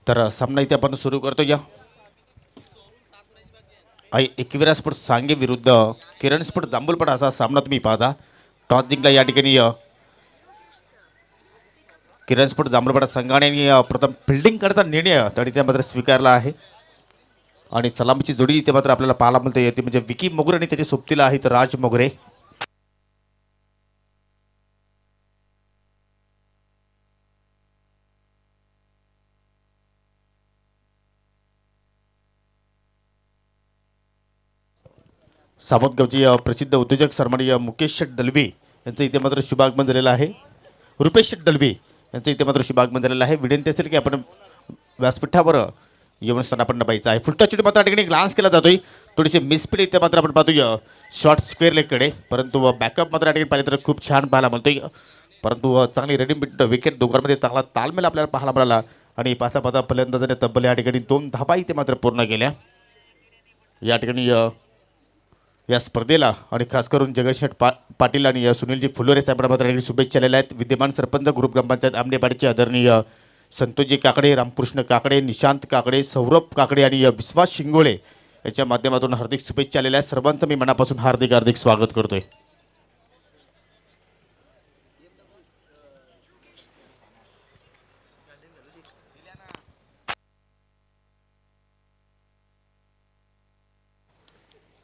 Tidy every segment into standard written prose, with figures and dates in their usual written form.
तर सामना इथे आपण सुरू करतो या एकविरा स्पोर्ट्स सांगे विरुद्ध किरण स्पोर्ट्स जांभूलपट असा सामना तुम्ही पाहता. टॉस जिंकला या ठिकाणी किरण स्पोर्ट्स जांभूलपट संघाने प्रथम फिल्डिंग करता निर्णय तरी त्या मात्र स्वीकारला आहे आणि सलामीची जोडी इथे मात्र आपल्याला पाहायला मिळते येते म्हणजे विकी मोगरे आणि त्याचे सोबतीला आहेत राज मोगरे. सावतगावचे प्रसिद्ध उद्योजक सन्माननीय मुकेश शेठ दलवी यांचं इथे मात्र शुभागमन झालेलं आहे. रुपेश शेठ दलवी यांचं इथे मात्र शुभागमन झालेलं आहे. विनंती असेल की आपण व्यासपीठावर येऊन स्थानापन्न पाहिजे आहे. फुलटा चेंडू मात्र ठिकाणी ग्लान्स केला जातोय. थोडीशी मिसफिल इथे मात्र आपण पाहतोय शॉर्ट स्क्वेअर लेगकडे, परंतु बॅकअप मात्र ठिकाणी पाहिलं तर खूप छान पाहायला मिळतोय. परंतु चांगली रेडीमेड विकेट दोघांमध्ये चांगला तालमेल आपल्याला पाहायला मिळाला आणि पाचा पाचा फलंदाजाने तब्बल या ठिकाणी 2 धाबा इथे मात्र पूर्ण केल्या. या ठिकाणी या स्पर्धेला आणि खास करून जगशेठ पाटील आणि सुनीलजी फुलोरे साहेबांना मात्र शुभेच्छा दिलेल्या आहेत. विद्यमान सरपंच ग्रुप ग्रामपंचायत आंबेपाडीचे आदरणीय संतोषजी काकडे, रामकृष्ण काकडे, निशांत काकडे, सौरभ काकडे आणि विश्वास शिंगोळे याच्या माध्यमातून हार्दिक शुभेच्छा आलेल्या आहेत. सर्वांचं मी मनापासून हार्दिक स्वागत करतोय.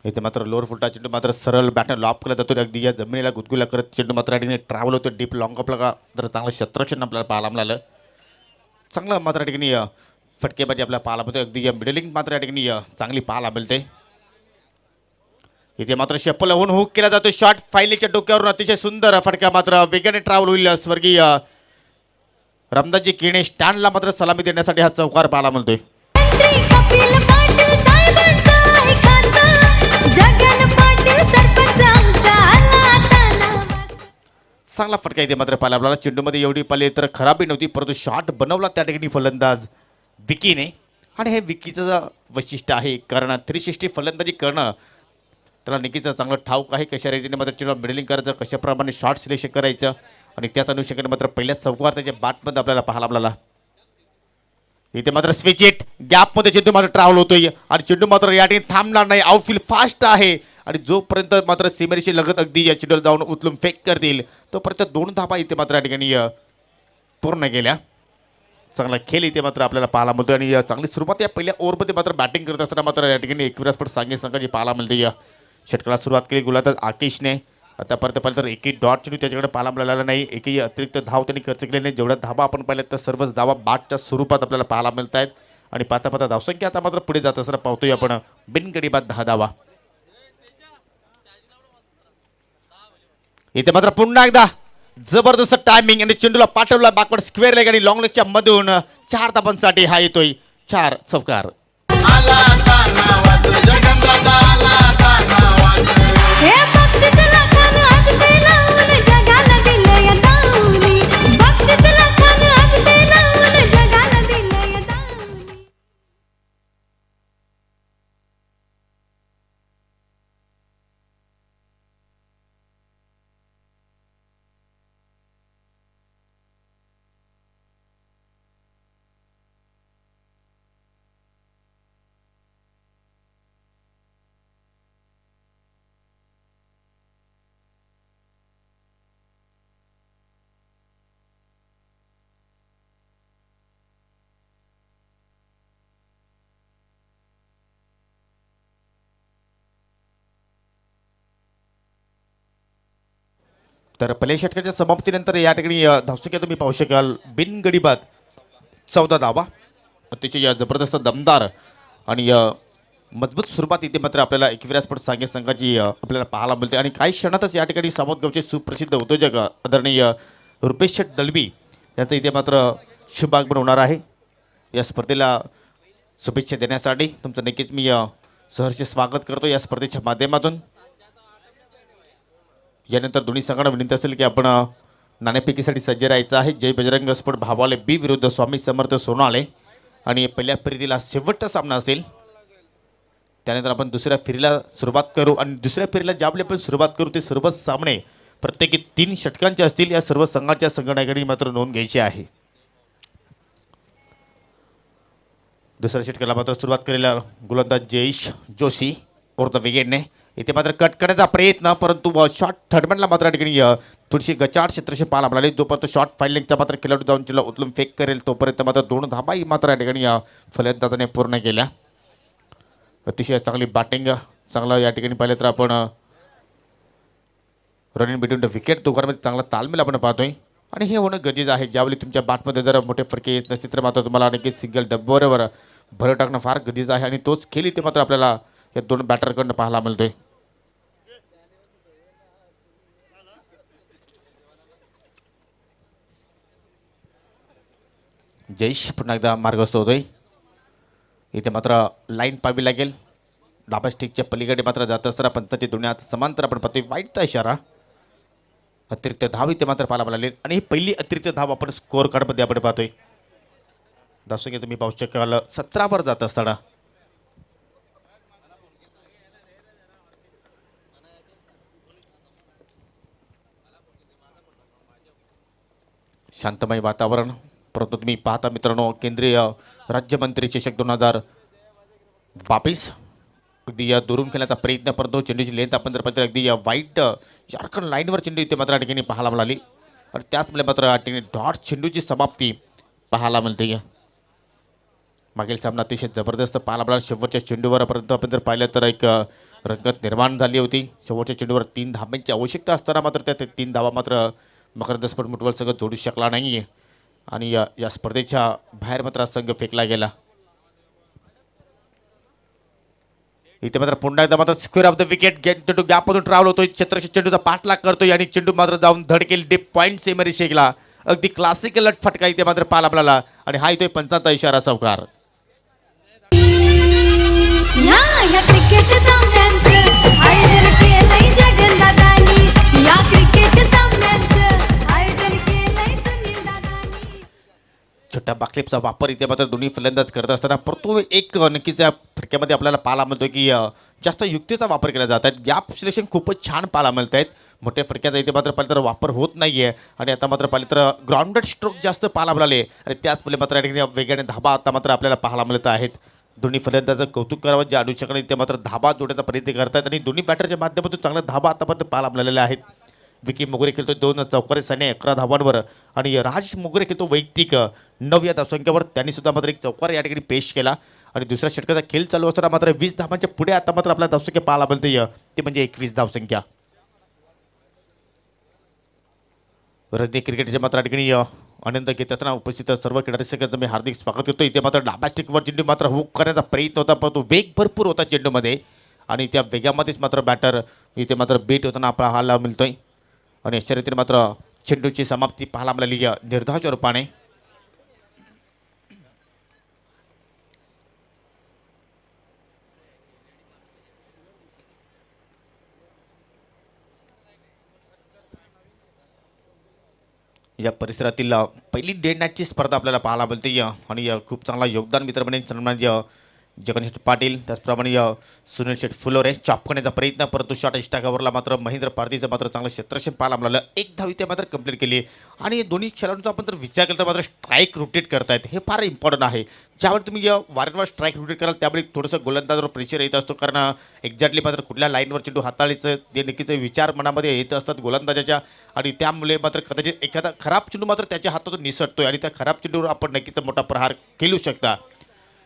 इथे मात्र लोअर फुलटा चेंडू मात्र सरळ बॅटन लॉप केला जातो. अगदी या जमिनीला गुदगुला करत चेंडू मात्र ठिकाणी ट्रॅव्हल होतो डीप लॉंग आपला तर चांगलं शत्रक्षण आपल्याला पाहायला मिळालं. चांगलं मात्र ठिकाणी फटकेबाजी आपल्याला पाहायला मिळते. अगदी या मिडलिंग मात्र या ठिकाणी चांगली पाहायला मिळते. इथे मात्र शप्पल होऊन हुक केला जातो. शॉट फायलीच्या डोक्यावरून अतिशय सुंदर फटका मात्र वेगाने ट्रॅव्हल होईल. स्वर्गीय रामदासजी किणे स्टँडला मात्र सलामी देण्यासाठी हा चौकार पाहायला मिळतोय. चांगला फटका इथे मात्र पाहायला आपल्याला. चेंडूमध्ये एवढी पाले तर खराबी नव्हती, परंतु शॉट बनवला त्या ठिकाणी फलंदाज विकीने आणि हे विकीचं वैशिष्ट्य आहे कारण 360 फलंदाजी करणं त्याला नक्कीच चांगलं ठाऊक आहे. कशा रीतीने मात्र चेंडू मिडलिंग करायचं, कशाप्रमाणे शॉट सिलेक्शन करायचं आणि त्याच अनुषंगाने मात्र पहिल्या चौकार त्याच्या बॅटमध्ये आपल्याला पाहायला मिळाला. इथे मात्र स्विच इट गॅपमध्ये चेंडू मात्र ट्रॅव्हल होतोय आणि चेंडू मात्र या ठिकाणी थांबणार नाही. आउटफील्ड फास्ट आहे आणि जोपर्यंत मात्र सीमेरेषी लगत अगदी या चेंडूला जाऊन उचलून फेक करतील तोपर्यंत 2 धाबा इथे मात्र या ठिकाणी पूर्ण केल्या. चांगला खेळ इथे मात्र आपल्याला पाहायला मिळतो आणि चांगली सुरुवात या पहिल्या ओव्हरमध्ये मात्र बॅटिंग करत असताना मात्र या ठिकाणी एकविरा स्पोर्ट्स सांगे संघाची पाहायला मिळते. षटकाला सुरुवात केली गोलंदाज आकेशने. आतापर्यंत पाहिलं तर एकही डॉट चेंडू त्याच्याकडे पाहायला मिळाला नाही. एकही अतिरिक्त धाव त्यांनी खर्च केले नाही. जेवढ्या धावा आपण पाहिल्यात तर सर्वच धावा बाटच्या स्वरूपात आपल्याला पाहायला मिळत आहेत आणि पाहता पाहता धावसंख्या आता मात्र पुढे जात असताना पाहतोय आपण बिनगडी बाद 10 धावा. इथे मात्र पुन्हा एकदा जबरदस्त टायमिंग आणि चेंडूला पाठवला बॅकवर्ड स्क्वेअर लेग आणि लॉंग लेगच्या मधून 4 धाबांसाठी हा येतोय 4 चौकार. तर पहिल्या षटकाच्या समाप्तीनंतर या ठिकाणी धावसंख्या तुम्ही पाहू शकाल बिनगडी बाद 14 धावा. अतिशय जबरदस्त दमदार आणि मजबूत सुरुवात इथे मात्र आपल्याला एकविरा स्पोर्ट्स सांगे संघाची आपल्याला पाहायला मिळते आणि काही क्षणातच या ठिकाणी सावतगावचे सुप्रसिद्ध उद्योजक आदरणीय रुपेश शेठ दलवी यांचं इथे मात्र शुभागमन होणार आहे. या स्पर्धेला शुभेच्छा देण्यासाठी तुमचं नक्कीच मी सहर्ष स्वागत करतो या स्पर्धेच्या माध्यमातून. यानंतर दोन्ही संघांना विनंती असेल की आपण नाणेफेकीसाठी सज्ज राहायचं आहे. जय बजरंग स्पोर्ट भावाले बी विरुद्ध स्वामी समर्थ सोनाळे आणि पहिल्या फेरीला शेवटचा सामना असेल. त्यानंतर आपण दुसऱ्या फेरीला सुरुवात करू आणि दुसऱ्या फेरीला ज्यावेळी आपण सुरुवात करू ते सर्व सामने प्रत्येकी 3 षटकांचे असतील. या सर्व संघाच्या संघटनांनी मात्र नोंद घ्यायची आहे. दुसऱ्या षटकाला मात्र सुरुवात केलेला गोलंदाज जयेश जोशी ओर द विकेटने इथे मात्र कट करण्याचा प्रयत्न, परंतु शॉट थर्डमॅनला मात्र या ठिकाणी थोडीशी गचाड क्षेत्रशी पाहायला मिळाली. जोपर्यंत शॉट फाईलिंगचा मात्र खेळाडू जाऊन तिला उचलून फेक करेल तोपर्यंत मात्र 2 धाबाही मात्र या ठिकाणी फलंदाजाने पूर्ण केल्या. अतिशय चांगली बॅटिंग, चांगला या ठिकाणी पाहिलं तर आपण रनिंग बिटवीन द विकेट दोघांमध्ये चांगला तालमेल आपण पाहतोय आणि हे होणं गरजेचं आहे. ज्यावेळी तुमच्या बॅटमध्ये जर मोठे फरके येत नसतील तर मात्र तुम्हाला नक्कीच सिंगल डब्बरवर भर टाकणं फार गरजेचं आहे आणि तोच खेळ इथे मात्र आपल्याला या दोन बॅटरकडनं पाहायला मिळतोय. जयेश पुन्हा एकदा मार्गस्थ होतोय. इथे मात्र लाईन पाहावी लागेल. डाबा स्टिकच्या पलीकडे मात्र जात असताना पंताची दुनियात समांतर आपण पाहतोय. वाईटचा इशारा, अतिरिक्त धाव इथे मात्र पाहायला मिळाले आणि ही पहिली अतिरिक्त धाव आपण स्कोअर कार्डमध्ये आपण पाहतोय. दर्शक तुम्ही पाहू शकाल 17 वर जात असताना शांतमय वातावरण, परंतु तुम्ही पाहता मित्रांनो केंद्रीय राज्यमंत्री चषक 2022 अगदी या दुरून खेळण्याचा प्रयत्न, परंतु चेंडूची लेंथ आपण जर पाहिजे अगदी या वाईट यार्कन लाईनवर चेंडू इथे मात्र या ठिकाणी पाहायला मिळाली आणि त्याचमुळे मात्र या ठिकाणी डॉट चेंडूची समाप्ती पाहायला मिळते. मागील सामना अतिशय जबरदस्त पाहायला मिळाला. शेवटच्या चेंडूवर परंतु आपण जर पाहिलं तर एक रंगत निर्माण झाली होती. शेवटच्या चेंडूवर 3 धाब्यांची आवश्यकता असताना मात्र त्या 3 धावा मात्र मकरंद स्पोर्ट मुटवल संघ जोडू शकला नाही आहे आणि या स्पर्धेच्या बाहेर मात्र संघ फेकला गेला. इथे मात्र पुन्हा एकदा मात्र स्क्वेअर ऑफ द विकेट चेंडू गॅपमधून ट्रॅव्हल होतोय. छत्रशी चेंडूचा पाठलाग करतोय आणि चेंडू मात्र जाऊन धडकेल डीप पॉईंट सेमरी शेकला. अगदी क्लासिकल फटका इथे मात्र पाहायला मिळाला आणि हा इथे पंचांचा इशारा सावकार. या क्रिकेट सामन्यांचं आयोजन केलंय जगन्नाथांनी. या क्रिकेट सामन्यांचं आयोजन केलंय सुनील दादांनी. छोट्या बाकलेपचा वापर इथे मात्र दोन्ही फलंदाज करत असताना परंतु एक नक्कीच या फटक्यामध्ये आपल्याला पाहायला मिळतो की जास्त युक्तीचा वापर केला जात आहे. गॅप विश्लेषण खूपच छान पाहायला मिळत आहेत. मोठ्या फटक्याचा इथे मात्र पाहिलं तर वापर होत नाही आहे आणि आता मात्र पाहिलं तर ग्राउंडेड स्ट्रोक जास्त पाहायला मिळाले आणि त्याचमुळे मात्र या ठिकाणी वेगाने धाबा आता मात्र आपल्याला पाहायला मिळत आहेत. दोन्ही फलंदाजाचं कौतुक करावं, जे अनुषंगाने ते मात्र धाबा जोडण्याचा प्रयत्न करतात आणि दोन्ही बॅटरच्या माध्यमातून चांगला धाबा आतापर्यंत पाहायला मिळालेले आहेत. विकी मोगरे खेळतो 2 चौकारी साने 11 धावांवर आणि राज मोगरे खेळतो वैयक्तिक 9 या धावसंख्येवर. त्यांनी सुद्धा मात्र एक चौकार या ठिकाणी पेश केला आणि दुसऱ्या षटकाचा खेळ चालू असताना मात्र 20 धावांच्या पुढे आता मात्र आपल्या धावसंख्या पाहायला मिळते ते म्हणजे 21 धावसंख्या. रद्दी क्रिकेटच्या मात्र या ठिकाणी आनंद घेत असताना उपस्थित सर्व खेळाडू सगळ्यांचं मी हार्दिक स्वागत करतो. इथे मात्र डाबा स्टिकवर चेंडू मात्र हुक करण्याचा प्रयत्न होता, परंतु वेग भरपूर होता चेंडूमध्ये आणि त्या वेगामध्येच मात्र बॅटर इथे मात्र बेट होताना पाहायला मिळतोय आणि अशा रीतीने मात्र चेंडूची समाप्ती पाहायला मिळाली निर्धावाच्या रूपाने. या परिसरातील पहिली डे नाईटची स्पर्धा आपल्याला पाहायला मिळते आणि खूप चांगला योगदान मित्रपणे सन्मान जगन्नाथ पाटील, त्याचप्रमाणे सुनील शेठ फुलोरे चापकण्याचा प्रयत्न, परंतु शॉट इष्टाकावरला मात्र महेंद्र पारदीचं मात्र चांगलं क्षेत्ररक्षण पाहायला मिळालं. एक धाव इथे मात्र कंप्लीट केली आणि दोन्ही खेळाडूंचा आपण जर विचार केला तर मात्र स्ट्राईक रोटेट करतायत, हे फार इम्पॉर्टंट आहे. ज्यावेळी तुम्ही वारंवार स्ट्राईक रोटेट कराल त्यावेळी थोडंसं गोलंदाजावर प्रेशर येत असतो, कारण एक्झॅक्टली मात्र कुठल्या लाईनवर चेंडू हाताळायचं ते नक्कीच विचार मनामध्ये येत असतात गोलंदाजाच्या आणि त्यामुळे मात्र कदाचित एखादा खराब चेंडू मात्र त्याच्या हातातून निसटतोय आणि त्या खराब चेंडूवर आपण नक्कीच मोठा प्रहार खेळू शकता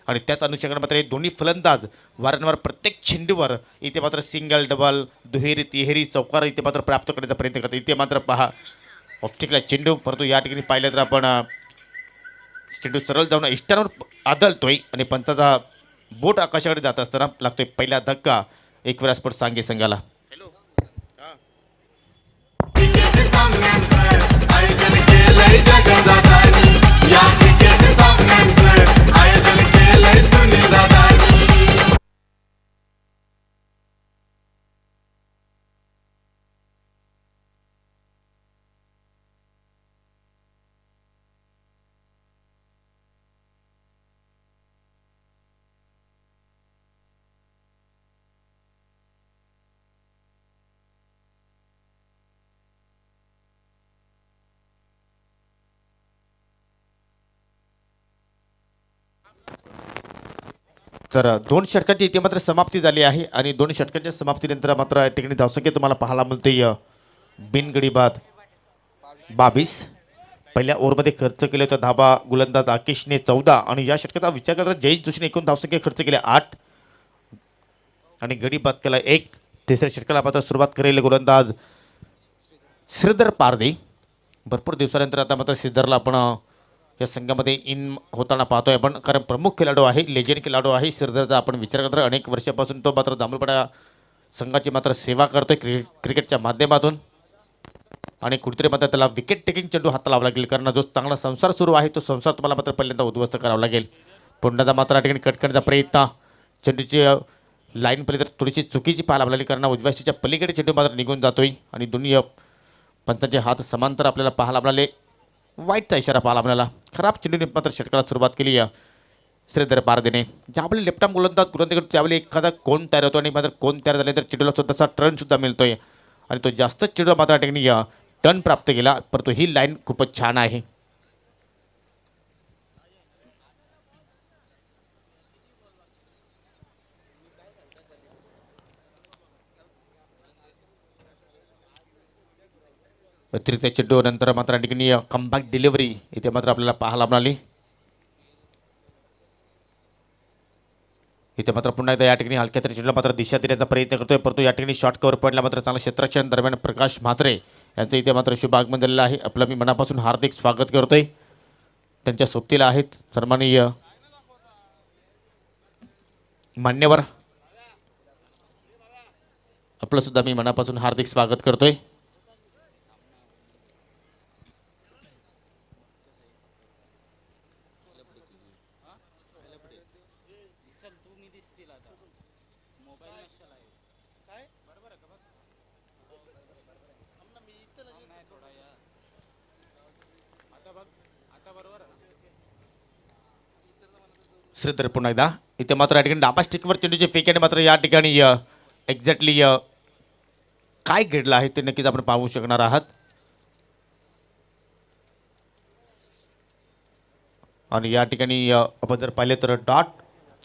आणि त्याच अनुषंगाने मात्र हे दोन्ही फलंदाज वारंवार प्रत्येक चेंडूवर इथे मात्र सिंगल डबल दुहेरी तिहेरी चौकार इथे मात्र प्राप्त करण्याचा प्रयत्न करतो. इथे मात्र पहा ऑब्स्टिकला चेंडू, परंतु या ठिकाणी पाहिलं तर आपण चेंडू सरळ जाऊन इष्टांवर आदळतोय आणि पंचाचा बोट आकाशाकडे जात असताना लागतोय पहिला धक्का एक वेळा स्पोर्ट सांगे संघाला. आयोजन केलंय जगन्नाथांनी. या क्रिकेट सामन्यांचं आयोजन केलंय सुनील दादांनी. तर दोन षटकांची इथे मात्र समाप्ती झाली आहे आणि दोन षटकांच्या समाप्तीनंतर मात्र या ठिकाणी धावसंख्या तुम्हाला पाहायला मिळते बिनगडी बाद 22. पहिल्या ओव्हरमध्ये खर्च केले होते धाबा गोलंदाज आकेशने 14 आणि या षटकाचा विचार करता जयेश जोशीने एकूण धावसंख्या खर्च केल्या 8 आणि गडी बाद केला 1. तिसऱ्या षटकाला मात्र सुरुवात करेल गोलंदाज श्रीधर पारदे. भरपूर दिवसानंतर आता मात्र श्रीधरला आपण या संघामध्ये इन होताना पाहतोय आपण, कारण प्रमुख खेळाडू आहे, लेजंड खेळाडू आहे श्रीधरचा. आपण विचार करतो अनेक वर्षापासून तो मात्र जांभूळपाडा संघाची मात्र सेवा करतोय क्रिकेटच्या माध्यमातून आणि कुठेतरी मात्र त्याला विकेट टेकिंग चेंडू हाताला लावावा लागेल, कारण जो चांगला संसार सुरू आहे तो संसार तुम्हाला मात्र पहिल्यांदा उद्ध्वस्त करावा लागेल. पुन्हा मात्र या ठिकाणी कट करण्याचा प्रयत्न, चेंडूची लाईन पलीकडे थोडीशी चुकीची पाहायला लागली, कारण उजव्याच्या पलीकडे चेंडू मात्र निघून जातोय आणि दोन्ही पंतांचे हात समांतर आपल्याला पाहायला मिळाले. वाईटचा इशारा पाहायला मिळाला. खराब चेंडूने मात्र षटकाला सुरुवात केली श्रीधर पारदेने. ज्यावेळी लेफ्ट आर्म गोलंदाज त्यावेळी एखादा कोण तयार होतो आणि मात्र कोण तयार झाले तर चेंडूला स्वतःचा टर्नसुद्धा मिळतोय आणि तो जास्त चेंडू मात्र या ठिकाणी टर्न प्राप्त केला, परंतु ही लाईन खूपच छान आहे. अतिरिक्त चेंडू नंतर मात्र या ठिकाणी कमबॅक डिलिव्हरी इथे मात्र आपल्याला पाहायला मिळाली. इथे मात्र पुन्हा एकदा या ठिकाणी हलक्या तरी चेंडूला मात्र दिशा देण्याचा प्रयत्न करतोय, परंतु या ठिकाणी शॉर्ट कव्हर पॉईंटला मात्र चांगलं क्षेत्ररक्षण दरम्यान प्रकाश म्हात्रे यांचं इथे मात्र शुभ आगमन झालेलं आहे. आपलं मी मनापासून हार्दिक स्वागत करतोय. त्यांच्या सोबतीला आहेत सन्माननीय मान्यवर, आपलं सुद्धा मी मनापासून हार्दिक स्वागत करतोय. श्रीधर पुन्हा एकदा इथे मात्र या ठिकाणी डाबा स्टिकवर चेंडूचे फेक्याने मात्र या ठिकाणी एक्झॅक्टली काय घडलं आहे ते नक्कीच आपण पाहू शकणार आहात. आणि या ठिकाणी आपण जर पाहिले तर डॉट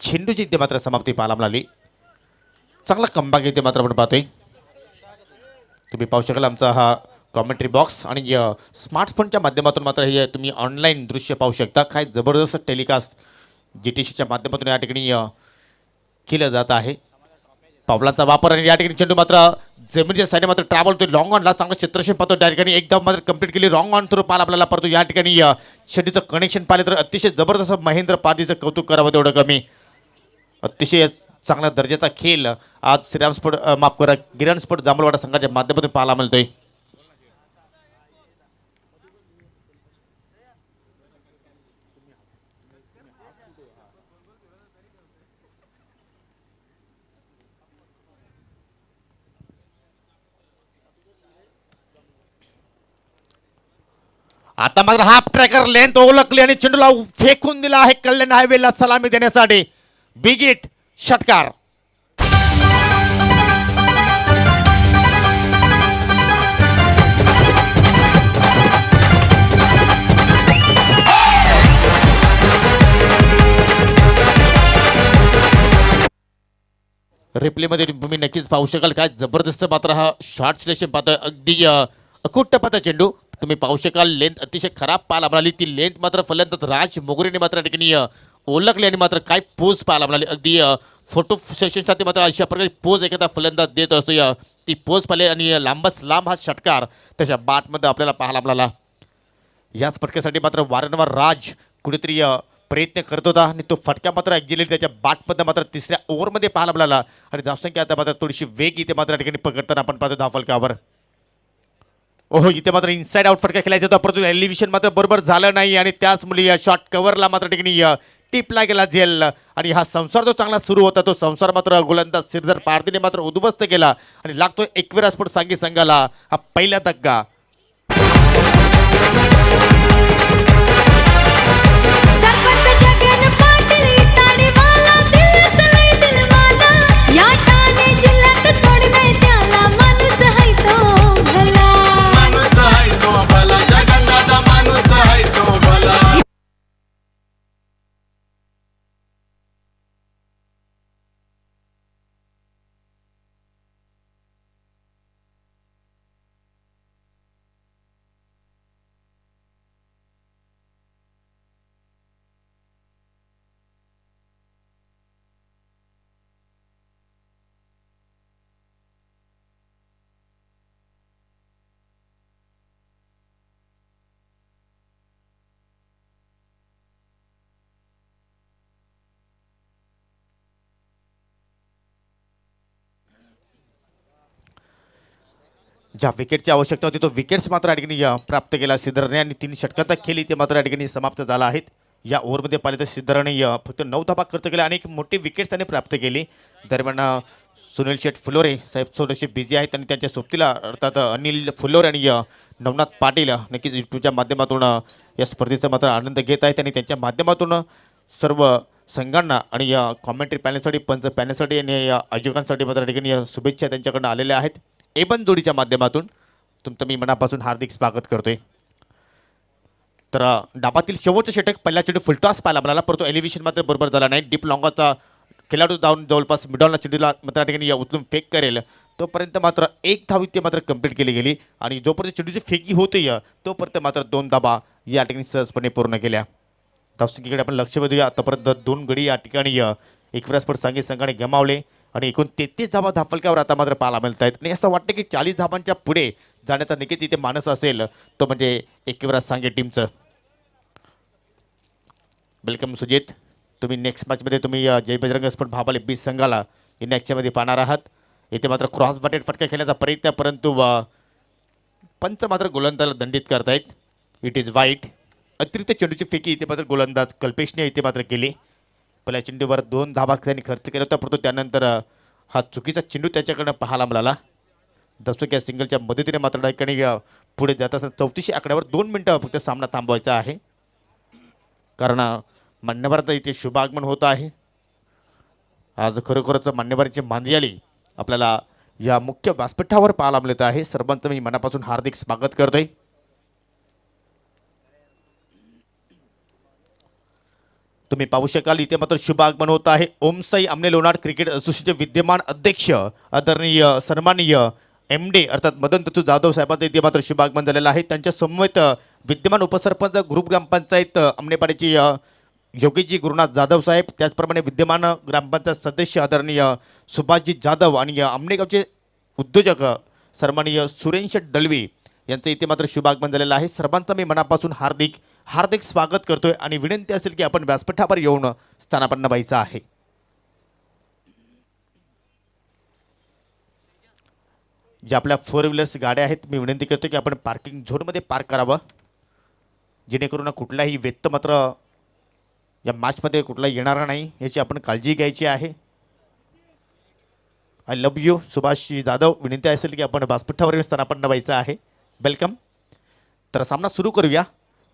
चेंडूची इथे मात्र समाप्ती पाहायला मिळाली. चांगला कमबॅक इथे मात्र आपण पाहतोय. तुम्ही पाहू शकाल आमचा हा कॉमेंट्री बॉक्स आणि स्मार्टफोनच्या माध्यमातून मात्र हे तुम्ही ऑनलाईन दृश्य पाहू शकता. काय जबरदस्त टेलिकास्ट GTCच्या माध्यमातून या ठिकाणी केलं जात आहे. पावलांचा वापर आणि या ठिकाणी चेंडू मात्र जमिनीच्या साईडने मात्र ट्रॅव्हल होतो लॉंग ऑनला. चांगलं क्षेत्रक्षण पाहतो त्या ठिकाणी एकदम मात्र कंप्लीट केली रॉंग ऑन थ्रू पाहायला आपल्याला परंतु या ठिकाणी चेंडूचं कनेक्शन पाहिलं तर अतिशय जबरदस्त महेंद्र पारदीचं कौतुक करावं तेवढं कमी. अतिशय चांगल्या दर्जाचा खेळ आज श्रीराम स्पोर्ट माफ करा गिरण स्पोर्ट जांभूळवाडा संघाच्या माध्यमातून पाहायला मिळतोय. आता मात्र हाफ ट्रॅकर लेंथ ओळखली आणि चेंडूला फेकून दिला आहे कल्याण हायवेला सलामी देण्यासाठी. बिग हिट षटकार. रिप्लेमध्ये तुम्ही नक्कीच पाहू शकाल काय जबरदस्त मात्र हा शॉर्ट सिलेक्शन पाहतोय. अगदी अकुट्ट पाहता चेंडू तुम्ही पाहू शकाल. लेंथ अतिशय खराब पाहायला मिळाली. ती लेंथ मात्र फलंदाज राज मोगरेने मात्र ठिकाणी ओळखली आणि मात्र काय पोज पाहायला मिळाली. अगदी फोटो सेशनसाठी मात्र अशा प्रकारे पोज एखादा फलंदाज देत असतो. ती पोज पाहिले आणि लांबच लांब हा षटकार त्याच्या बॅटमध्ये आपल्याला पाहायला मिळाला. याच फटक्यासाठी मात्र वारंवार राज कुठेतरी प्रयत्न करत होता आणि तो फटका मात्र ॲक्च्युअली त्याच्या बॅटमध्ये मात्र तिसऱ्या ओव्हरमध्ये पाहायला मिळाला आणि धावसंख्या आता मात्र थोडीशी वेग इथे मात्र ठिकाणी पकडताना आपण पाहतो धावफलकावर. ओहो इथे मात्र इनसाइड आउट फटका खेळायचा होता परंतु एलिव्हेशन मात्र बरोबर झालं नाही आणि त्याच मुली या शॉट कव्हरला मात्र ठिकाणी टिपला गेला झेल आणि हा संसार जो चांगला सुरू होता तो संसार मात्र गोलंदाज श्रीधर पारदीने मात्र उद्ध्वस्त केला आणि लागतो एकविरा स्पोर्ट सांगी संघाला हा पहिला धक्का. ज्या विकेटची आवश्यकता होती तो विकेट्स मात्र या ठिकाणी प्राप्त केला सिद्धरने आणि 3 षटकांत खेळी ते मात्र या ठिकाणी समाप्त झाला आहेत. या ओव्हरमध्ये पाहिलं तर सिद्धरने फक्त 9 धावा खर्च केल्या आणि एक मोठी विकेट्स त्याने प्राप्त केली. दरम्यान सुनील शेठ फुलोरे साहेब थोडेसे बिझी आहेत आणि त्यांच्या सोबतीला अर्थात अनिल फुलोरे आणि नवनाथ पाटील नक्कीच यूट्यूबच्या माध्यमातून या स्पर्धेचा मात्र आनंद घेत आहेत आणि त्यांच्या माध्यमातून सर्व संघांना आणि या कॉमेंट्री पॅनलसाठी पंच पॅनलसाठी आणि या आयोजकांसाठी मात्र ठिकाणी शुभेच्छा त्यांच्याकडून आलेल्या आहेत. एबन जोडीच्या माध्यमातून तुमचं मी मनापासून हार्दिक स्वागत करतोय. तर डाबातील शेवटचं षटक पहिल्या चेंडू फुलटॉस पाहायला मिळाला परंतु एलिव्हेशन मात्र बरोबर झाला नाही. डीप लॉंगाचा खेळाडू जाऊन जवळपास मिडॉलला चेंडूला मात्र ठिकाणी उचलून फेक करेल तोपर्यंत मात्र 1 धाव इथे मात्र कंप्लीट केली गेली आणि जोपर्यंत चेंडूची फेकी होते तोपर्यंत मात्र 2 धावा या ठिकाणी सहजपणे पूर्ण केल्या. धावसंख्येकडे आपण लक्ष देऊया. आतापर्यंत 2 गडी या ठिकाणी एकविरा स्पोर्ट्स सांगे संघाने गमावले आणि एकूण 33 धावा धाफलक्यावर आता मात्र पाहायला मिळत आहेत आणि असं वाटतं की 40 धावांच्या पुढे जाण्याचा नक्कीच इथे मानस असेल तो म्हणजे एकविरा सांगे टीमचं. वेलकम सुजित. तुम्ही नेक्स्ट मॅचमध्ये तुम्ही जय बजरंग स्पोर्ट भाबाले 20 संघाला या मॅचमध्ये पाहणार आहात. इथे मात्र क्रॉस बॅटेड फटका खेळण्याचा प्रयत्न परंतु पंच मात्र गोलंदाजला दंडित करतायत. इट इज वाईट. अतिरिक्त चेंडूची फेकी इथे मात्र गोलंदाज कल्पेशने इथे मात्र केली. पहिल्या चेंडूवर 2 धावा त्यांनी खर्च केला होता परंतु त्यानंतर हा चुकीचा चेंडू त्याच्याकडनं पाहायला मिळाला. दर्शक या सिंगलच्या मदतीने मात्र ठिकाणी पुढे जात असताना 34 आकड्यावर 2 मिनटं फक्त सामना थांबवायचा आहे कारण मान्यवराचं इथे शुभ आगमन होत आहे. आज खरोखरच मान्यवराची मांदियाली आपल्याला या मुख्य व्यासपीठावर पाहायला मिळत आहे. सर्वांचं मी मनापासून हार्दिक स्वागत करतोय. तुम्ही पाहू शकाल इथे मात्र शुभ आगमन होत आहे. ओमसाई आमने लोणार क्रिकेट असोसिएशनचे विद्यमान अध्यक्ष आदरणीय सन्माननीय MD अर्थात मदन दत्तू जाधव साहेबांचं इथे मात्र शुभ आगमन झालेलं आहे. त्यांच्या समवेत विद्यमान उपसरपंच ग्रुप ग्रामपंचायत आमनेपाड्याची योगीजी गुरुनाथ जाधव साहेब त्याचप्रमाणे विद्यमान ग्रामपंचायत सदस्य आदरणीय सुभाषजी जाधव आणि आमनेगावचे उद्योजक सन्माननीय सुरेश दळवी यांचं इथे मात्र शुभ आगमन झालेलं आहे. सर्वांचं मी मनापासून हार्दिक स्वागत करतोय आणि विनंती असेल की आपण व्यासपीठावर येऊन स्थानापन्न व्हायचं आहे. ज्या आपल्या 4 व्हीलर्स गाड्या आहेत मी विनंती करतो की आपण पार्किंग झोनमध्ये पार्क करावं जेणेकरून कुठलाही व्यक्त मात्र या मॅचमध्ये कुठला येणारा नाही याची आपण काळजी घ्यायची आहे. I love you Subhash Jadhav. विनंती असेल की आपण व्यासपीठावर येऊन स्थानापन्न व्हायचं आहे. वेलकम. तर सामना सुरू करूया.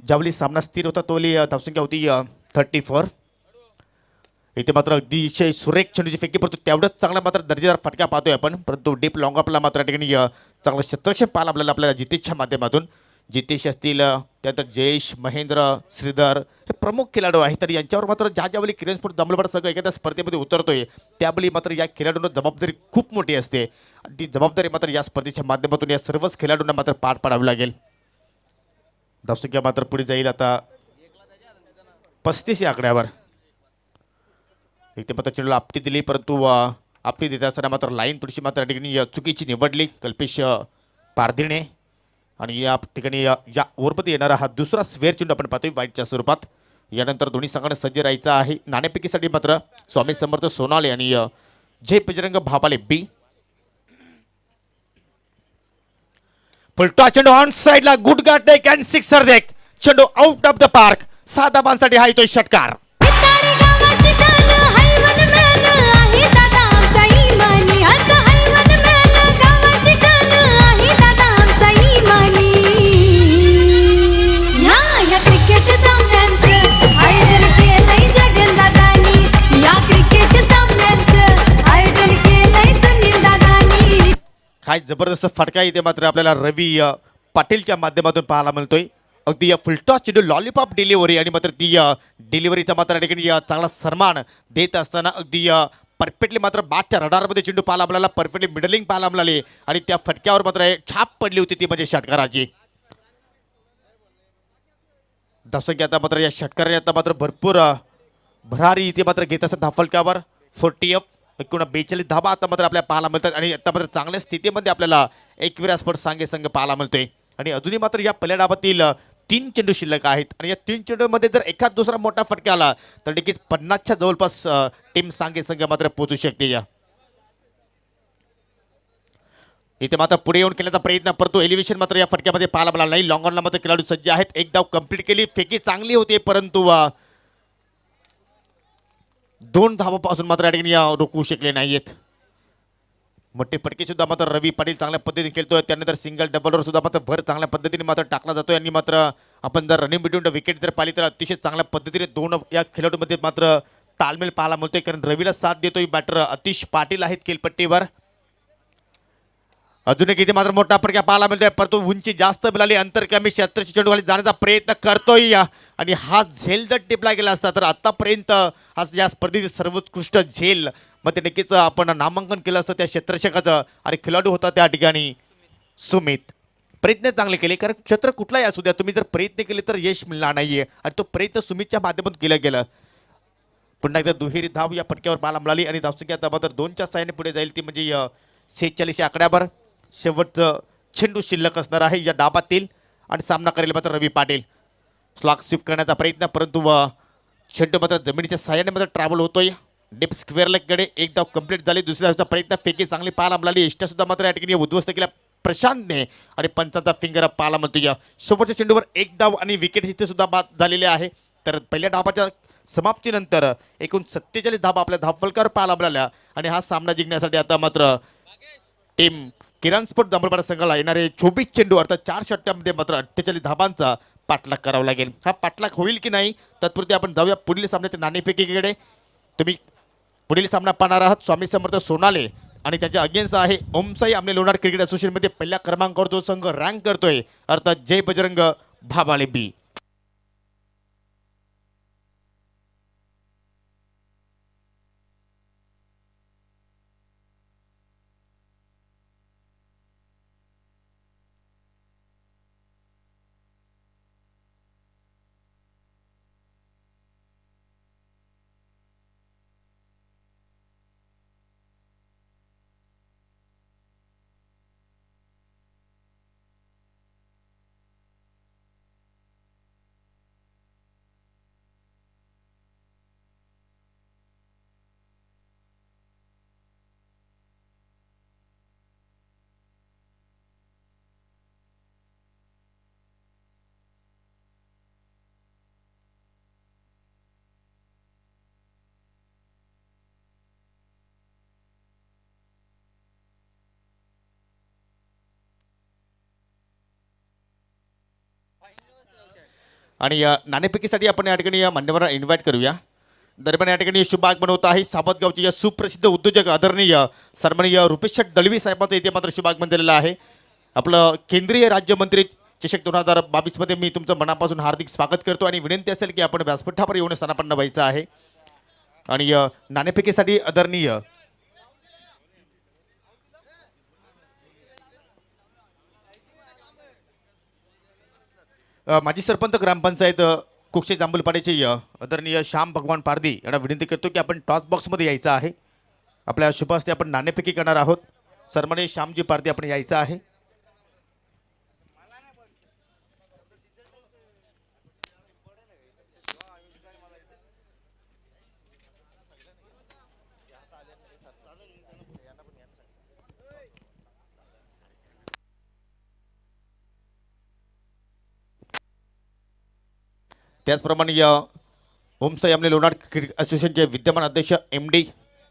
ज्यावेळी सामना स्थिर होता तोवेळी धावसंख्या होती 34. इथे मात्र अतिशय सुरेख चेंडूची फेकी परंतु तेवढंच चांगला मात्र दर्जेदार फटका पाहतोय आपण परंतु डीप लॉंग आपला मात्र ठिकाणी चांगलं क्षेत्ररक्षण पाहायला आपल्याला जितेशच्या माध्यमातून. जितेश असतील त्यानंतर जयेश महेंद्र श्रीधर हे प्रमुख खेळाडू आहेत तर यांच्यावर मात्र ज्यावेळी किरण स्पोर्ट जांभूळवाडा संघ एखाद्या स्पर्धेमध्ये उतरतोय त्यावेळी मात्र या खेळाडूंना जबाबदारी खूप मोठी असते आणि ती जबाबदारी मात्र या स्पर्धेच्या माध्यमातून या सर्वच खेळाडूंना मात्र पार पाडावी लागेल. धावसंख्या मात्र पुढे जाईल आता 35 या आकड्यावर. इथे मात्र चेंडूला आपटी दिली परंतु आपटी देत असताना मात्र लाईन थोडीशी मात्र ठिकाणी चुकीची निवडली कल्पेश पारधिणे आणि या ठिकाणी या ओव्हरमध्ये येणारा हा दुसरा स्वेअर चेंडू आपण पाहतोय वाईटच्या स्वरूपात. यानंतर दोन्ही संघांना सज्ज राहायचं आहे. नाणेफेकीसाठी मात्र स्वामी समर्थ सोनाले आणि जय बजरंग भाबाले B. पलटा चेंडू ऑन साइडला good guard take and sixer देक चेंडू आउट ऑफ द पार्क. 7 धावांसाठी हा येतोय षटकार. तारे गावाची शान हैवन मॅन आहे दादा आमचा इमानी असं हैवन मॅन गावाची शान आहे दादा आमचा इमानी. या क्रिकेट सामन्यांचं आयोजन केलंय जगन्नाथानी. या क्रिकेट सामन्यांचं आयोजन केलंय सुनील दादानी. काय जबरदस्त फटका इथे मात्र आपल्याला रवी पाटीलच्या माध्यमातून पाहायला मिळतोय. अगदी या फुलटॉस चेंडू लॉलीपॉप डिलिव्हरी आणि मात्र ती डिलिव्हरीचा मात्र ठिकाणी चांगला सन्मान देत असताना अगदी परफेक्टली मात्र बॅटच्या रडारमध्ये चेंडू पाहायला मिळाला. परफेक्टली मिडलिंग पाहायला मिळाली आणि त्या फटक्यावर मात्र छाप पडली होती ती म्हणजे षटकाराची. धावसंख्या आता मात्र या षटकाराने आता मात्र भरपूर भरारी इथे मात्र घेत असतात धाफलक्यावर. 40 एकूण 42 धावा आता मात्र आपल्याला पाहायला मिळतात आणि आता मात्र चांगल्या स्थितीमध्ये आपल्याला एकविरा स्पोर्ट्स सांगे संघ पाहायला मिळतोय आणि अजूनही मात्र या पहिल्या डावातील 3 चेंडू शिल्लक आहेत आणि या 3 चेंडूमध्ये जर एखाद दुसरा मोठा फटका आला तर नक्कीच 50च्या जवळपास टीम सांगे संघ मात्र पोहोचू शकते. या इथे मात्र पुढे येऊन केल्याचा प्रयत्न परंतु एलिव्हेशन मात्र या फटक्यामध्ये पाहायला मिळाला नाही. लॉंग ऑनला मात्र खेळाडू सज्ज आहेत. एक धाव कंप्लीट केली. फेकी चांगली होती परंतु 2 धावापासून मात्र या ठिकाणी रोखू शकले नाहीयेत. मोठे फटके सुद्धा मात्र रवी पाटील चांगल्या पद्धतीने खेळतोय. त्यानंतर सिंगल डबलवर सुद्धा मात्र भर चांगल्या पद्धतीने मात्र टाकला जातोय आणि मात्र आपण जर रनिंग बिटवीन द विकेट जर पाहिली तर अतिशय चांगल्या पद्धतीने दोन या खेळाडूमध्ये मात्र तालमेल पाहायला मिळतोय. कारण रवीला साथ देतोय बॅटर अतिश पाटील आहेत खेळपट्टीवर. अजून एक इथे मात्र मोठा फटका पाहायला मिळतोय परंतु उंची जास्त मिळाली. अंतर कमी क्षेत्राची चेंडूखाली जाण्याचा प्रयत्न करतोय आणि हा झेल जर टिपला गेला असता तर आतापर्यंत हा या स्पर्धेतील सर्वोत्कृष्ट झेल मग ते नक्कीच आपण नामांकन केलं असतं त्या क्षेत्ररक्षकाचं. आणि खेळाडू होता त्या ठिकाणी सुमित. प्रयत्न चांगले केले कारण क्षेत्र कुठलाही असू द्या तुम्ही जर प्रयत्न केले तर यश मिळणार नाहीये आणि तो प्रयत्न सुमितच्या माध्यमातून केला गेला. पुन्हा एकदा दुहेरी धाव या फटक्यावर पाहायला मिळाली आणि धावसंख्या आता मात्र 2च्या साहाय्याने पुढे जाईल ती म्हणजे 46 या आकड्यावर. शेवटचं चेंडू शिल्लक असणार आहे या डाबातील आणि सामना करेल मात्र रवी पाटील. स्लॉग स्वीप करण्याचा प्रयत्न परंतु चेंडू मात्र जमिनीच्या साहाय्याने मात्र ट्रॅव्हल होतोय. डीप स्क्वेअर लेगकडे एक धाव कंप्लीट झाली. दुसऱ्या धावचा प्रयत्न फेकी चांगली पाहायला मिळाली. इष्टा सुद्धा मात्र या ठिकाणी उद्ध्वस्त केला प्रशांतने आणि पंचांचा फिंगर अप पाहायला मिळतोय. शेवटच्या चेंडूवर एक धाव आणि विकेट इथे सुद्धा बाद झालेले आहे. तर पहिल्या डावाच्या समाप्तीनंतर एकूण 47 धावा आपल्या धावफलकावर पाहायला मिळाल्या आणि हा सामना जिंकण्यासाठी आता मात्र टीम किरण स्पोर्ट जांभूळपाडा संघाला येणारे 24 चेंडू अर्थात 4 षटकांमध्ये मात्र 48 धाबांचा पाठलाग करावा लागेल. हा पाठलाग होईल की नाही तत्पुरती आपण जाऊया पुढील सामन्याच्या नाणेफेकीकडे. तुम्ही पुढील सामना पाहणार आहात स्वामी समर्थ सोनाले आणि त्यांच्या अगेन्स्ट आहे ओमसाई आमने लोणार क्रिकेट असोसिएशनमध्ये पहिल्या क्रमांकावर जो संघ रँक करतोय अर्थात जय बजरंग भाबाले बी. आणि नाणेफेकीसाठी आपण या ठिकाणी या मान्यवरांना इन्व्हाइट करूया. दरम्यान या ठिकाणी शुभ आगमन होत आहे सावतगावचे या सुप्रसिद्ध उद्योजक आदरणीय सन्माननीय रुपेश दळवी साहेबांचं इथे मात्र शुभ आगमन झालेलं आहे. आपलं केंद्रीय राज्यमंत्री चषक 2022 मध्ये मी तुमचं मनापासून हार्दिक स्वागत करतो आणि विनंती असेल की आपण व्यासपीठावर येऊन स्थानापन्न व्हायचं आहे. आणि नाणेफेकीसाठी आदरणीय माजी सरपंच ग्रामपंचायत कुक्षे जांभूलपाड्याचे आदरणीय श्याम भगवान पारदी यांना विनंती करतो की आपण टॉस बॉक्समध्ये यायचं आहे. आपल्या शुभ हस्ते आपण नाणेफेकी करणार आहोत. सन्माननीय श्यामजी पारदी आपण यायचं आहे. त्याचप्रमाणे ओमसाई आमने लोणार क्रिकेट असोसिएशनचे विद्यमान अध्यक्ष MD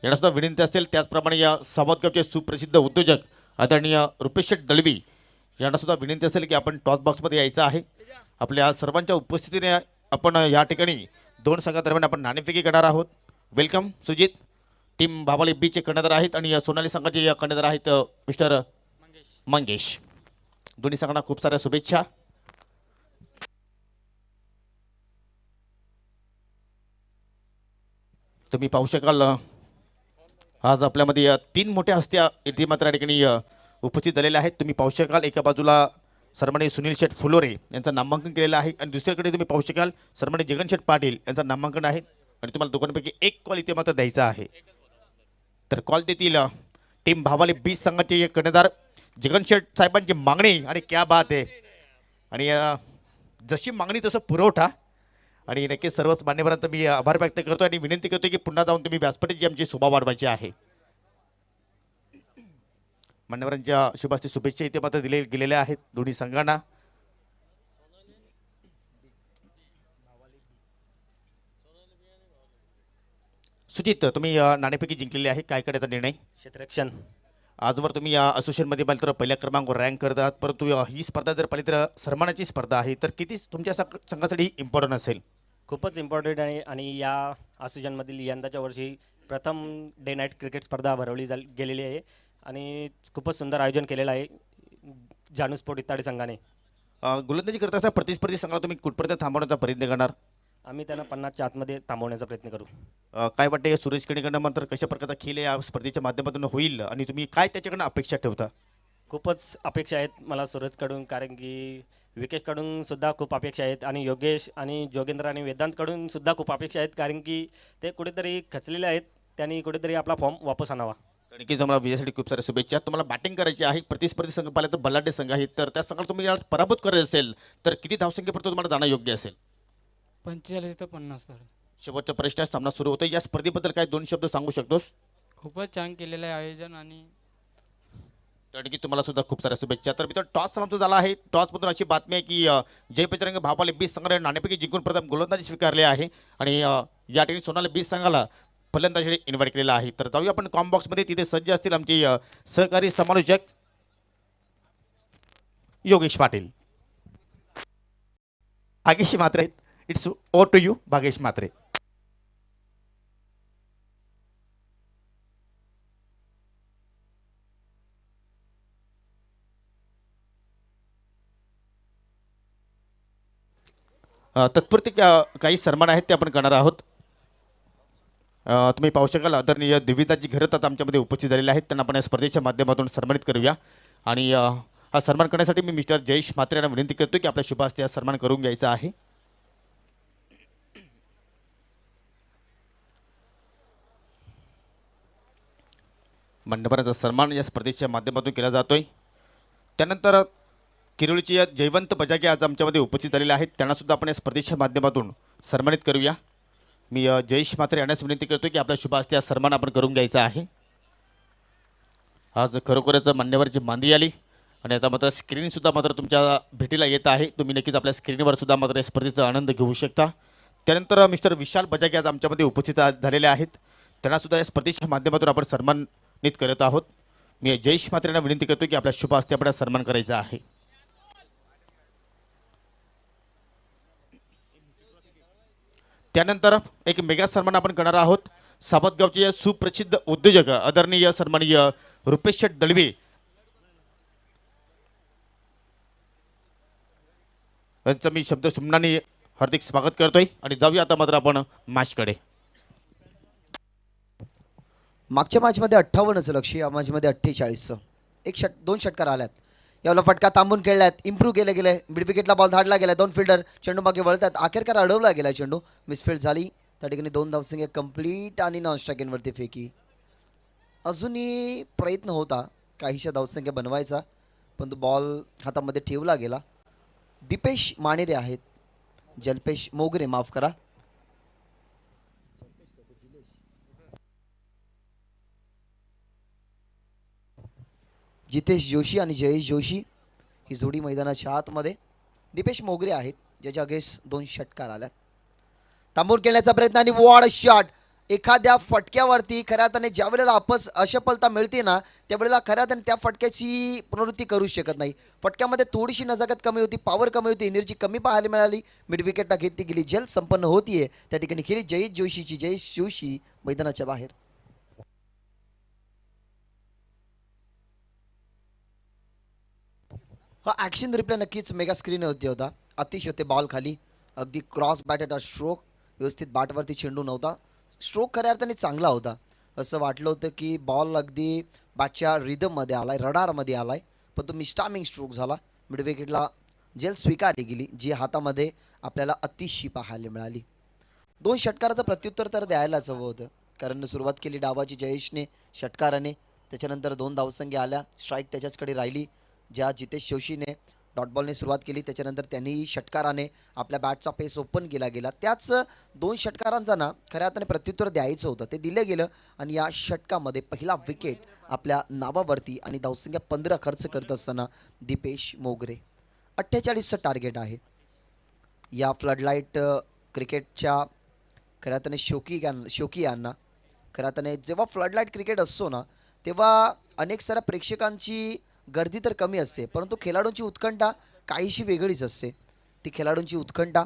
यांना सुद्धा विनंती असेल. त्याचप्रमाणे सावतगावचे सुप्रसिद्ध उद्योजक आदरणीय रुपेश दळवी यांना सुद्धा विनंती असेल की आपण टॉस बॉक्समध्ये यायचं आहे. आपल्या सर्वांच्या उपस्थितीने आपण या ठिकाणी 2 संघादरम्यान आपण नाणेफेकी करणार आहोत. वेलकम सुजित. टीम भाबाले बीचे कर्णधार आहेत आणि सोनाली संघाचे कर्णधार आहेत मिस्टर मंगेश. दोन्ही संघांना खूप साऱ्या शुभेच्छा. तुम्ही पाहू शकाल आज आपल्यामध्ये 3 मोठ्या हस्त्या इथे मात्र या ठिकाणी उपस्थित झालेल्या आहेत. तुम्ही पाहू शकाल एका बाजूला सन्माननीय सुनील शेठ फुलोरे यांचं नामांकन केलेलं आहे आणि दुसरीकडे तुम्ही पाहू शकाल सन्माननीय जगन शेठ पाटील यांचं नामांकन आहे आणि तुम्हाला दोघांपैकी एक कॉल इथे मात्र द्यायचा आहे. तर कॉल देतील टीम भावाले 20 संघाचे कर्णधार जगन शेठ साहेबांची मागणी आणि क्या बात आहे. आणि जशी मागणी तसं पुरवठा आणि नक्कीच सर्वच मान्यवरांचा मी आभार व्यक्त करतो आणि विनंती करतो की पुन्हा जाऊन तुम्ही व्यासपीठाची आमची शोभा वाढवायची आहे. मान्यवरांच्या शुभास्ती शुभेच्छा इथे मात्र दिले गेलेल्या आहेत दोन्ही संघांना. सुजित, तुम्ही नाणेफेकी जिंकलेली आहे, काय करायचा निर्णय? क्षेत्ररक्षण. आजवर तुम्ही या असोसिएशनमध्ये पाहिलं तर पहिल्या क्रमांकावर रँक करतात, परंतु ही स्पर्धा जर पाहिली तर सन्मानाची स्पर्धा आहे, तर किती तुमच्या संघासाठी इम्पॉर्टंट असेल? खूपच इम्पॉर्टंट आहे आणि या असोसिएशनमधील यंदाच्या वर्षी प्रथम डे नाईट क्रिकेट स्पर्धा भरवली गेलेली आहे आणि खूपच सुंदर आयोजन केलेलं आहे जानू स्पोर्ट इत्ताडे संघाने. गोलंदाजी करत असताना प्रतिस्पर्धी संघाला तुम्ही कुठपर्यंत थांबवण्याचा प्रयत्न करणार? आम्ही त्यांना 50च्या आतमध्ये थांबवण्याचा प्रयत्न करू. काय वाटतं सुरेश केणेकडनं मात्र कशा प्रकारचा खेळ या स्पर्धेच्या माध्यमातून होईल आणि तुम्ही काय त्याच्याकडनं अपेक्षा ठेवता? खूपच अपेक्षा आहेत मला सूरजकडून, कारण की विकेशकडून सुद्धा खूप अपेक्षा आहेत आणि योगेश आणि जोगेंद्र आणि वेदांतकडून सुद्धा खूप अपेक्षा आहेत, कारण की ते कुठेतरी खचलेले आहेत. त्यांनी कुठेतरी आपला फॉर्म वापस आणावा. आणखी तुम्हाला विजयासाठी खूप साऱ्या शुभेच्छा. तुम्हाला बॅटिंग करायची आहे, प्रतिस्पर्धी संघ पाहिला तर बलाढ्य संघ आहेत, तर त्या संघाला तुम्ही यात पराभूत करायचं असेल तर किती धावसंख्येपर्यंत तुम्हाला जाणं योग्य असेल? 45 ते 50 पर्यंत. शेवटचा प्रश्न सामना सुरू होतो, या स्पर्धेबद्दल काय दोन शब्द सांगू शकतोस? खूपच छान केलेलं आहे आयोजन आणि आणखी तुम्हाला सुद्धा खूप साऱ्या शुभेच्छा. तर मित्र, टॉस समाप्त झाला आहे. टॉसमधून अशी बातमी आहे की जय बजरंग भापाले 20 संघाने नाणेफेकी जिंकून प्रथम गोलंदाजी स्वीकारली आहे आणि या ठिकाणी सोनाली 20 संघाला फलंदाजी इन्व्हाइट केलेला आहे. तर जाऊया आपण कॉम बॉक्समध्ये, तिथे सज्ज असतील आमचे सहकारी समालोचक Yogesh Patil. Bhagesh Mhatre, it's over to you Bhagesh Mhatre. तत्पुरते काही सन्मान आहेत ते आपण करणार आहोत. तुम्ही पाहू शकाल आदरणीय दिव्यताजी घरतात आमच्यामध्ये उपस्थित झालेले आहेत, त्यांना आपण या स्पर्धेच्या माध्यमातून सन्मानित करूया. आणि हा सन्मान करण्यासाठी मी मिस्टर जयेश म्हात्रे यांना विनंती करतो की आपल्या शुभ हस्ते हा सन्मान करून घ्यायचा आहे. मान्यवरांचा सन्मान या स्पर्धेच्या माध्यमातून केला जातोय. त्यानंतर किरोळीचे जयवंत बजागे आज आमच्यामध्ये उपस्थित झालेले आहेत, त्यांना सुद्धा आपण या स्पर्धेच्या माध्यमातून सन्मानित करूया. मी जयेश म्हात्रे यांनाच विनंती करतो की आपल्या शुभ हस्ते हा सन्मान आपण करून घ्यायचा आहे. आज खरोखरच मान्यवरची मांदी आली आणि याचा मात्र स्क्रीनसुद्धा मात्र तुमच्या भेटीला येत आहे. तुम्ही नक्कीच आपल्या स्क्रीनवर सुद्धा मात्र या स्पर्धेचा आनंद घेऊ शकता. त्यानंतर मिस्टर विशाल बजागे आज आमच्यामध्ये उपस्थित झालेले आहेत, त्यांनासुद्धा या स्पर्धेच्या माध्यमातून आपण सन्मानित करत आहोत. मी जयेश म्हात्रे यांना विनंती करतो की आपल्या शुभ हस्ते आपल्याला सन्मान करायचा आहे. त्यानंतर एक मेगा सन्मान आपण करणार आहोत. सावतगावचे सुप्रसिद्ध उद्योजक आदरणीय सन्माननीय रुपेश शेठ दळवे यांचं मी शब्द सुमनाने हार्दिक स्वागत करतोय. आणि जाऊया आता मात्र आपण मॅचकडे. मागच्या मॅचमध्ये 58चं लक्ष, या मॅचमध्ये 48चं. दोन षटकार आल्यात. यावेळेला फटका थांबून खेळल्यात, इम्प्रूव्ह केले गेले. मिड विकेटला बॉल धाडला गेला, दोन फिल्डर चेंडू मागे वळतात. अखेरकार अडवला गेला चेंडू, मिसफील्ड झाली. त्या ठिकाणी 2 धावसंख्या कंप्लीट आणि नॉन स्ट्रायकिंगवरती फेकी. अजूनही प्रयत्न होता काहीशा धावसंख्या बनवायचा, पण तो बॉल हातामध्ये ठेवला गेला. दीपेश मानेरे आहेत, जल्पेश मोगरे माफ करा, जितेश जोशी आणि जयेश जोशी ही जोडी मैदानाच्या आतमध्ये. दीपेश मोगरे आहेत, ज्याच्या अगेन्स्ट 2 षटकार आल्यात. थांबून खेळण्याचा प्रयत्न आणि वॉड शॉट. एखाद्या फटक्यावरती खऱ्या अर्थाने ज्या वेळेला असफलता मिळते ना, त्यावेळेला खऱ्या अर्थाने त्या फटक्याची पुनरावृत्ती करू शकत नाही. फटक्यामध्ये थोडीशी नजाकत कमी होती, पॉवर कमी होती, एनर्जी कमी पाहायला मिळाली. मिड विकेटला घेतली गेली, जल संपन्न होतीये. त्या ठिकाणी खेळी जयेश जोशी मैदानाच्या बाहेर. हा ॲक्शन रिप्ले नक्कीच मेगा स्क्रीन होती होता. अतिशय होते बॉल खाली, अगदी क्रॉस बॅटेड स्ट्रोक, व्यवस्थित बॅटवरती चेंडू नव्हता. स्ट्रोक खऱ्या अर्थाने चांगला होता. असं वाटलं होतं की बॉल अगदी बॅटच्या रिदममध्ये आलाय, रडारमध्ये आलाय, पण तो मिस्टामिंग स्ट्रोक झाला. मिड विकेटला जेल स्वीकारली गेली, जी हातामध्ये आपल्याला अतिशय पाहायला मिळाली. 2 षटकाराचं प्रत्युत्तर तर द्यायलाच हवं होतं, कारण सुरुवात केली डावाची जयेशने षटकाराने. त्याच्यानंतर 2 धावसंख्या आल्या, स्ट्राईक त्याच्याचकडे राहिली, ज्या जितेश जोशीने डॉट बॉलने सुरुवात केली, त्याच्यानंतर त्यांनी षटकाराने आपल्या बॅटचा पेस ओपन केला गेला. त्याच 2 षटकारांचा ना खऱ्या अर्थाने प्रत्युत्तर द्यायचं होतं, ते दिलं गेलं आणि या षटकामध्ये पहिला विकेट आपल्या नावावरती आणि धावसंख्या 15 खर्च करत असताना दीपेश मोगरे. 48चं टार्गेट आहे. या फ्लडलाईट क्रिकेटच्या खऱ्या अर्थाने शौकीयांना खऱ्या अर्थाने जेव्हा फ्लडलाईट क्रिकेट असतो ना तेव्हा अनेक साऱ्या प्रेक्षकांची गर्दी तर कमी असते, परंतु खेळाडूंची उत्कंठा काहीशी वेगळीच असते. ती खेळाडूंची उत्कंठा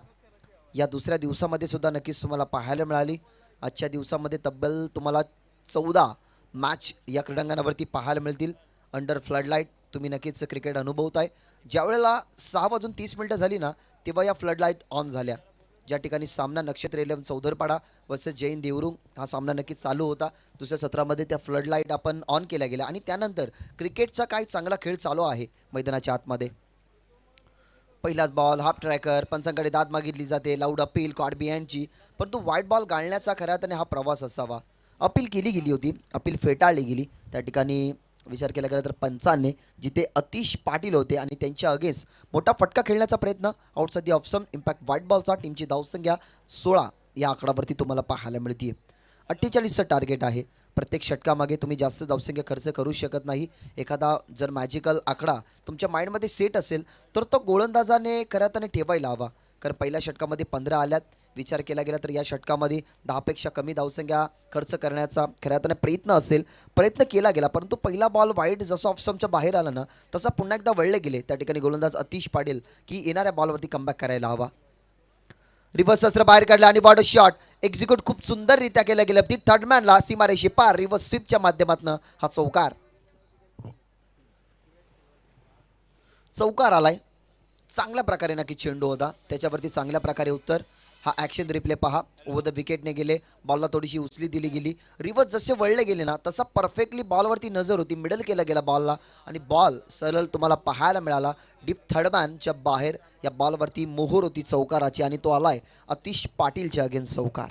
या दुसऱ्या दिवसामध्ये सुद्धा नक्कीच तुम्हाला पाहायला मिळाली. आजच्या दिवसामध्ये तब्बल तुम्हाला 14 मॅच या क्रीडांगणावरती पाहायला मिळतील अंडर फ्लडलाईट. तुम्ही नक्कीच क्रिकेट अनुभवताय. ज्यावेळेला 6:30 झाली ना तेव्हा या फ्लडलाईट ऑन झाल्या. ज्या ठिकाणी सामना नक्षत्र 11 चौधरपाडा वर्सेस जैन देवरुंग हा सामना नक्कीच चालू होता. दुसऱ्या सत्रामध्ये त्या फ्लडलाईट आपण ऑन केल्या गेल्या आणि त्यानंतर क्रिकेटचा काही चांगला खेळ चालू आहे मैदानाच्या आतमध्ये. पहिलाच बॉल हाफ ट्रॅकर, पंचांकडे दाद मागितली जाते, लाऊड अपील कॉट बिहाइंडची, परंतु व्हाईट बॉल गाळण्याचा खऱ्या अर्थाने हा प्रवास असावा. अपील केली गेली होती, अपील फेटाळली गेली. त्या ठिकाणी विचार केला गेला तर पंचांनी जिथे अतिश पाटील होते आणि त्यांच्या अगेन्स्ट मोठा फटका खेळण्याचा प्रयत्न outside the off some impact white बॉलचा टीमची धावसंख्या 16 या आकडावरती तुम्हाला पाहायला मिळते. 48चं टार्गेट आहे. प्रत्येक षटकामागे तुम्ही जास्त धावसंख्या खर्च करू शकत नाही. एखादा जर मॅजिकल आकडा तुमच्या माइंडमध्ये सेट असेल तर तो गोलंदाजाने खऱ्या अर्थाने ठेवायला हवा. कारण पहिल्या षटकामध्ये 15 आल्यात. विचार केला गेला तर या षटकामध्ये 10पेक्षा कमी धावसंख्या खर्च करण्याचा खऱ्या अर्थाने प्रयत्न केला गेला, परंतु पहिला बॉल वाईड जसं ऑफ स्टंपच्या बाहेर आला ना तसा पुन्हा एकदा वळले गेले. त्या ठिकाणी गोलंदाज अतिश पाटील की येणाऱ्या बॉलवरती कमबॅक करायला हवा. रिव्हर्स शस्त्र बाहेर काढलं आणि बॉर्डर शॉट एक्झिक्यूट खूप सुंदररित्या केलं गेलं. ती थर्डमॅनला सीमारेषे पार रिव्हर्स स्वीपच्या माध्यमातून हा चौकार आलाय. चांगल्या प्रकारे नक्की चेंडू होता, त्याच्यावरती चांगल्या प्रकारे उत्तर. हा ॲक्शन रिप्ले पहा. ओव्हर द विकेटने गेले, बॉलला थोडीशी उचली दिली गेली. रिव्हर्स जसे वळले गेले ना तसा परफेक्टली बॉलवरती नजर होती, मिडल केला गेला बॉलला आणि बॉल सरळ तुम्हाला पाहायला मिळाला डीप थर्डमॅनच्या बाहेर. या बॉलवरती मोहर होती चौकाराची आणि तो आलाय अतिश पाटीलच्या अगेन्स्ट चौकार.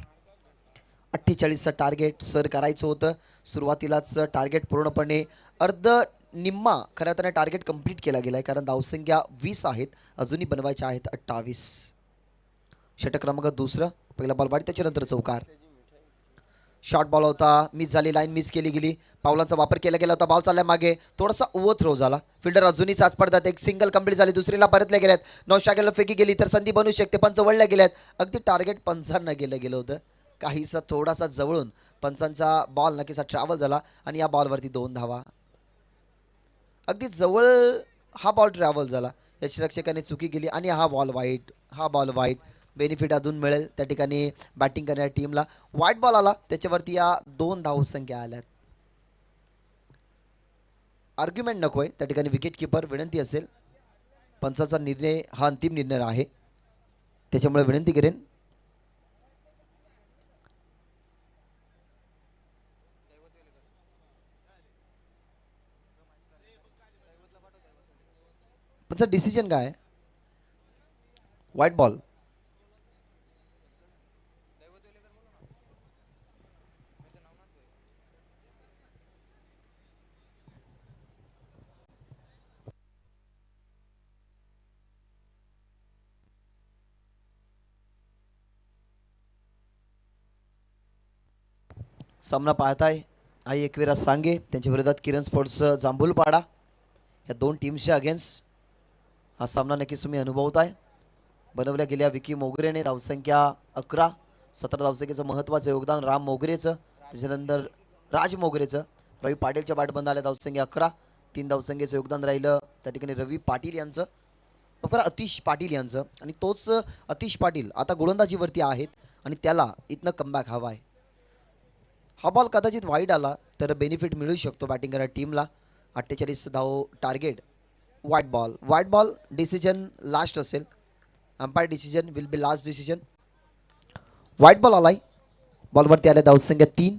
48चं टार्गेट सर करायचं होतं. सुरुवातीलाच टार्गेट पूर्णपणे निम्मा खऱ्या अर्थाने टार्गेट कंप्लीट केला गेला आहे, कारण धावसंख्या 20 आहेत, अजूनही बनवायच्या आहेत 28. षटक क्रमांक दुसरं. पहिला बॉल वाढ, त्याच्यानंतर चौकार. शॉर्ट बॉल होता, मिस झाली, लाईन मिस केली गेली. पावलांचा वापर केला गेला होता. बॉल चाललाय मागे, थोडासा ओव्हर थ्रो झाला. फिल्डर अजूनही साथ पडतात. एक सिंगल कंप्लीट झाली, दुसरीला परतल्या गेल्यात. नॉन स्ट्रायकरला फेकी गेली तर संधी बनू शकते. पंच वळल्या गेल्यात. अगदी टार्गेट पंचांना गेलं होतं. काहीसा थोडासा जवळून पंचांचा बॉल नक्कीचा ट्रॅव्हल झाला आणि या बॉलवरती 2 धावा. अगदी जवळ हा बॉल ट्रॅव्हल झाला. यष्टिरक्षकाने चुकी केली आणि हा बॉल वाईट. बेनिफिट अजून मिळेल त्या ठिकाणी बॅटिंग करणाऱ्या टीमला. व्हाईट बॉल आला, त्याच्यावरती या 2 धावसंख्या आल्यात. आर्ग्युमेंट नको आहे त्या ठिकाणी. विकेट किपर विनंती असेल, पंचाचा निर्णय हा अंतिम निर्णय आहे, त्याच्यामुळे विनंती करेन पंचा डिसिजन काय आहे. White ball. सामना पाहताय आई एकविरा सांगे, त्यांच्या विरोधात किरण स्पोर्ट्स जांभूलपाडा. या 2 टीम्सच्या अगेन्स्ट हा सामना नक्कीच तुम्ही अनुभवताय. बनवल्या गेल्या विकी मोगरेने धावसंख्या 11. 17 धावसंख्येचं महत्त्वाचं योगदान राम मोगरेचं, त्याच्यानंतर राज मोगरेचं. रवी पाटीलच्या बॅटबंद आल्या धावसंख्या 11. 3 धावसंख्येचं योगदान राहिलं त्या ठिकाणी रवी पाटील यांचं, अतिश पाटील यांचं. आणि तोच अतिश पाटील आता गोलंदाजीवरती आहेत आणि त्याला इथनं कमबॅक हवा आहे. हा बॉल कदाचित वाईड आला तर बेनिफिट मिळू शकतो बॅटिंग करणाऱ्या टीमला. 48 धाव target. White ball decision last असेल. Umpire decision will be last decision. White ball आलाय. बॉलवरती आल्या धावसंख्या 3,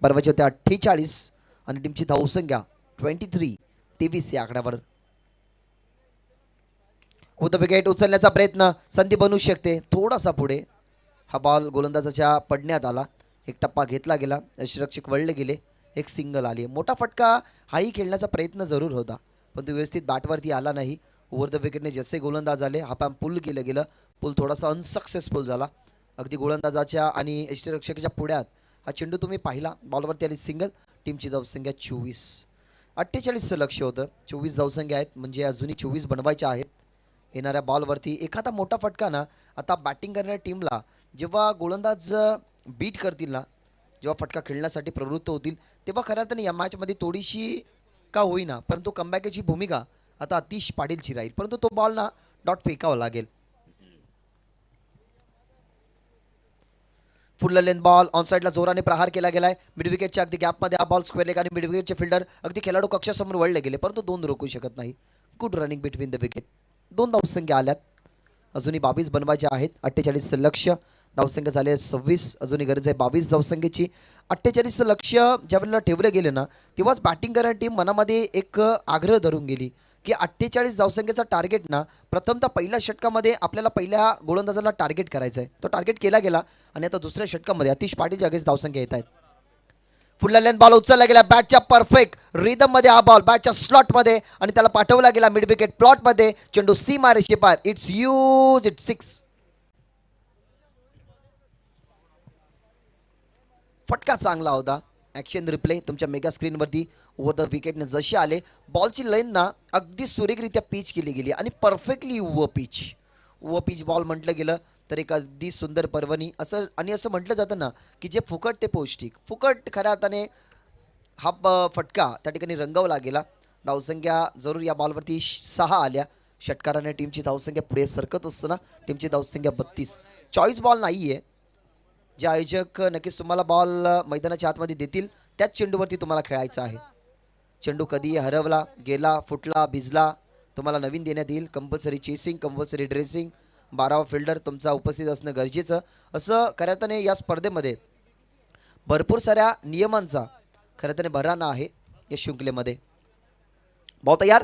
बरोबरचे होते 48 आणि टीमची धावसंख्या 23 या आकड्यावर. विकेट उचलण्याचा प्रयत्न, संधी बनवू शकते थोडासा पुढे. हा बॉल गोलंदाजाच्या पडण्यात आला, एक टप्पा घेतला गेला, यष्टिरक्षक वळले गेले, एक सिंगल आली. मोठा फटका हाही खेळण्याचा प्रयत्न जरूर होता, पण तो व्यवस्थित बॅटवरती आला नाही. ओव्हर द विकेटने जसे गोलंदाज आले हा पॅम पुल केलं गेलं. पुल थोडासा अनसक्सेसफुल झाला. अगदी गोलंदाजाच्या आणि यष्टीरक्षकाच्या पुढ्यात हा चेंडू तुम्ही पाहिला. बॉलवरती आली सिंगल. टीमची धावसंख्या 24. 48चं लक्ष होतं. 24 धावसंख्या आहेत म्हणजे अजूनही 24 बनवायच्या आहेत. येणाऱ्या बॉलवरती एखादा मोठा फटका ना आता बॅटिंग करणाऱ्या टीमला जेव्हा गोलंदाज बीट करतील ना, जेव्हा फटका खेळण्यासाठी प्रवृत्त होतील तेव्हा खऱ्या अर्थाने या मॅचमध्ये थोडीशी का होईना परंतु कमबॅकची भूमिका आता अतिश पाटीलची राहील. परंतु तो बॉल ना डॉट फेकावा लागेल. फुल लेन बॉल ऑन साईडला जोराने प्रहार केला गेलाय. मिड विकेटच्या अगदी गॅपमध्ये हा बॉल स्क्वेअर लेग आणि मिड विकेटचे फिल्डर अगदी खेळाडू कक्षासमोर वळले गेले परंतु 2 रोखू शकत नाही. Good running between the wicket. 2 धावसंख्या आल्यात. अजूनही 22 बनवायच्या आहेत. 48चं लक्ष. धावसंख्या झाले 26. अजूनही गरज आहे 22 धावसंख्येची. 48चं लक्ष ज्यावेळेला ठेवलं गेलं ना तेव्हाच बॅटिंग करणारी टीम मनामध्ये एक आग्रह धरून गेली की 48 धावसंख्येचा टार्गेट ना प्रथमतः पहिल्या षटकामध्ये आपल्याला पहिल्या गोलंदाजाला टार्गेट करायचं आहे. तो टार्गेट केला गेला आणि आता दुसऱ्या षटकामध्ये अतिश पाटीलच्या अगेन्स्ट धावसंख्या येत आहेत. फुल लेन बॉल उचलला गेला बॅटच्या परफेक्ट रिदम मध्ये हा बॉल बॅटच्या स्लॉट मध्ये आणि त्याला पाठवला गेला मिड विकेट प्लॉट मध्ये. चेंडू सीमा रेषेपार. It's huge it's 6. फटका चांगला होता. ॲक्शन रिप्ले तुमच्या मेगा स्क्रीनवरती. ओव्हर द विकेटने जसे आले बॉलची लाईन ना अगदी सुरेखरित्या पिच केली गेली आणि परफेक्टली ओव्हर पिच बॉल म्हटलं गेलं तर एक अगदी सुंदर पर्वणी असं आणि असं म्हटलं जातं ना की जे फुकट ते पौष्टिक. फुकट खऱ्या अर्थाने हा फटका त्या ठिकाणी रंगवला गेला. धावसंख्या जरूर या बॉलवरती 6 आल्या. षटकाराने टीमची धावसंख्या पुढे सरकत असताना टीमची धावसंख्या 32. चॉईस बॉल नाही आहे. जे आयोजक नक्कीच तुम्हाला बॉल मैदानाच्या आतमध्ये देतील त्याच चेंडूवरती तुम्हाला खेळायचं आहे. चेंडू कधी हरवला गेला फुटला भिजला तुम्हाला नवीन देण्यात येईल. कंपल्सरी चेसिंग कंपल्सरी ड्रेसिंग 12वा फिल्डर तुमचा उपस्थित असणं गरजेचं. असं खऱ्या अर्थाने या स्पर्धेमध्ये भरपूर साऱ्या नियमांचा खऱ्या अर्थाने भराना आहे या शृंखलेमध्ये. बॉल तयार.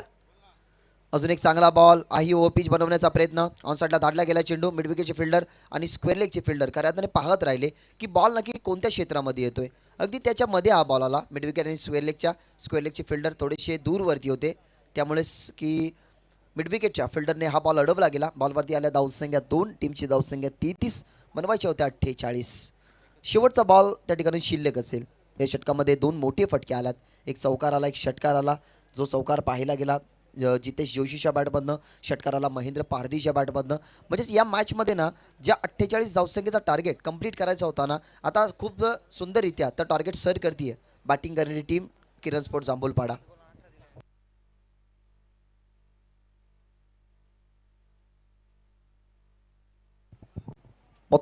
अजून एक चांगला बॉल आहे. ओव्हर पिच बनवण्याचा प्रयत्न. ऑन साईडला धाडला गेला चेंडू. मिड विकेटचे फिल्डर आणि स्क्वेअर लेगचे फिल्डर खऱ्या अर्थाने पाहत राहिले की बॉल नक्की कोणत्या क्षेत्रामध्ये येतोय. अगदी त्याच्यामध्ये हा बॉल आला. मिड विकेट आणि स्क्वेअर लेगचे फिल्डर थोडेसे दूरवरती होते त्यामुळेच की मिड विकेटच्या फिल्डरने हा बॉल अडवला गेला. बॉलवरती आल्या धावसंख्या 2. टीमची धावसंख्या 33. बनवायच्या होत्या 48. शेवटचा बॉल त्या ठिकाणी शिल्लक असेल. या षटकामध्ये 2 मोठे फटके आल्यात. एक चौकार आला एक षटकार आला. जो चौकार पाहायला गेला जितेश जोशीच्या बॅटमधनं, षटकार आला महेंद्र पारधीच्या बॅटमधनं. म्हणजेच या मॅचमध्ये ना ज्या 48 धावसंख्येचा टार्गेट कंप्लीट करायचा होता ना आता खूप सुंदररित्या तर टार्गेट सर करते बॅटिंग करणारी टीम किरण स्पोर्ट्स जांभूलपाडा.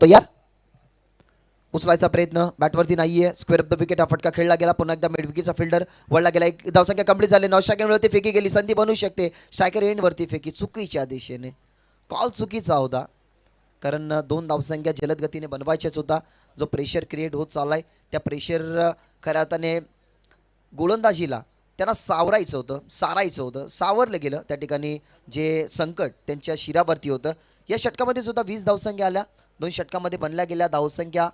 तयार. उचलायचा प्रयत्न बॅटवरती नाहीये. स्क्वेअर ऑफ द विकेट हा फटका खेळला गेला. पुन्हा एकदा मिड विकेटचा फिल्डर वळला गेला. एक धावसंख्या कंप्लीट झाली. 9 सेकंडवरती फेकी गेली. संधी बनवू शकते. स्ट्रायकर एंडवरती फेकी चुकीच्या दिशेने. कॉल चुकीचा होता कारण 2 धावसंख्या जलद गतीने बनवायच्याच होता. जो प्रेशर क्रिएट होत चाललाय त्या प्रेशर खऱ्या अर्थाने गोलंदाजीला त्यांना सारायचं होतं. सावरलं गेलं. त्या ठिकाणी जे संकट त्यांच्या शिरावरती होतं. या षटकामध्ये सुद्धा 20 धावसंख्या आल्या. 2 षटकामध्ये बनल्या गेल्या धावसंख्या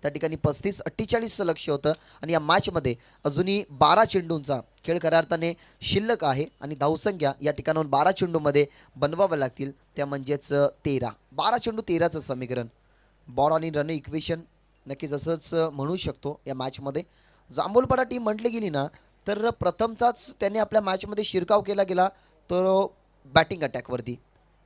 त्या ठिकाणी 35. 48चं लक्ष होतं आणि या मॅचमध्ये अजूनही 12 चेंडूंचा खेळ खऱ्या अर्थाने शिल्लक आहे आणि धावसंख्या या ठिकाणाहून 12 चेंडूमध्ये बनवाव्या लागतील. त्या म्हणजेच 13. 12 चेंडू 13चं समीकरण. बॉल आणि रन इक्वेशन नक्कीच असंच म्हणू शकतो. या मॅचमध्ये जांभूलपाडा टीम म्हटली गेली ना तर प्रथमतःच त्यांनी आपल्या मॅचमध्ये शिरकाव केला गेला तो बॅटिंग अटॅकवरती.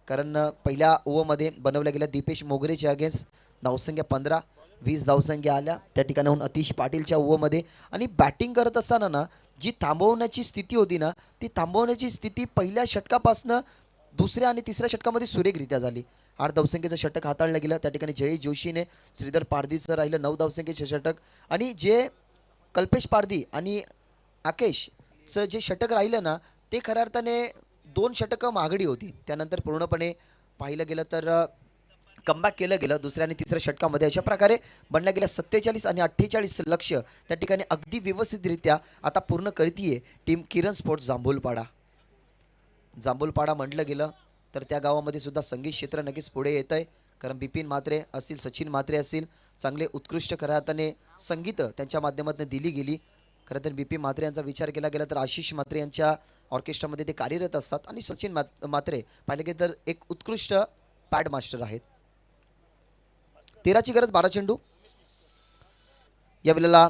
कारण पहिल्या ओव्हरमध्ये बनवल्या गेल्या दीपेश मोगरेच्या अगेन्स्ट धावसंख्या 15. 20 धावसंख्या आल्या त्या ठिकाणाहून अतिश पाटीलच्या ओव्हरमध्ये. आणि बॅटिंग करत असताना ना जी थांबवण्याची स्थिती होती ना ती थांबवण्याची स्थिती पहिल्या षटकापासनं दुसऱ्या आणि तिसऱ्या षटकामध्ये सुरेखरित्या झाली. 8 धावसंख्येचं षटक हाताळलं गेलं. त्या ठिकाणी जयेश जोशीने श्रीधर पारधीचं राहिलं 9 धावसंख्येचे षटक. आणि जे कल्पेश पारधी आणि आकेशचं जे षटक राहिलं ना ते खऱ्या अर्थाने 2 षटकं महागडी होती. त्यानंतर पूर्णपणे पाहिलं गेलं तर कमबॅक केलं गेलं दुसऱ्या आणि तिसऱ्या षटकामध्ये. अशा प्रकारे बनल्या गेल्या 47 आणि 48 लक्ष त्या ठिकाणी अगदी व्यवस्थितरित्या आता पूर्ण करतीये टीम किरण स्पोर्ट्स जांभूलपाडा. जांभूलपाडा म्हटलं गेलं तर त्या गावामध्ये सुद्धा संगीत क्षेत्र नक्कीच पुढे येत आहे. कारण बिपिन म्हात्रे असतील सचिन म्हात्रे असतील चांगले उत्कृष्ट खऱ्या अर्थाने संगीत त्यांच्या माध्यमातून दिली गेली. खरं तर बिपिन म्हात्रे यांचा विचार केला गेला तर आशिष म्हात्रे यांच्या ऑर्केस्ट्रामध्ये ते कार्यरत असतात आणि सचिन मात्रे पाहिले की तर एक उत्कृष्ट पॅड मास्टर आहेत. 13ची गरज 12 चेंडू. या वेळेला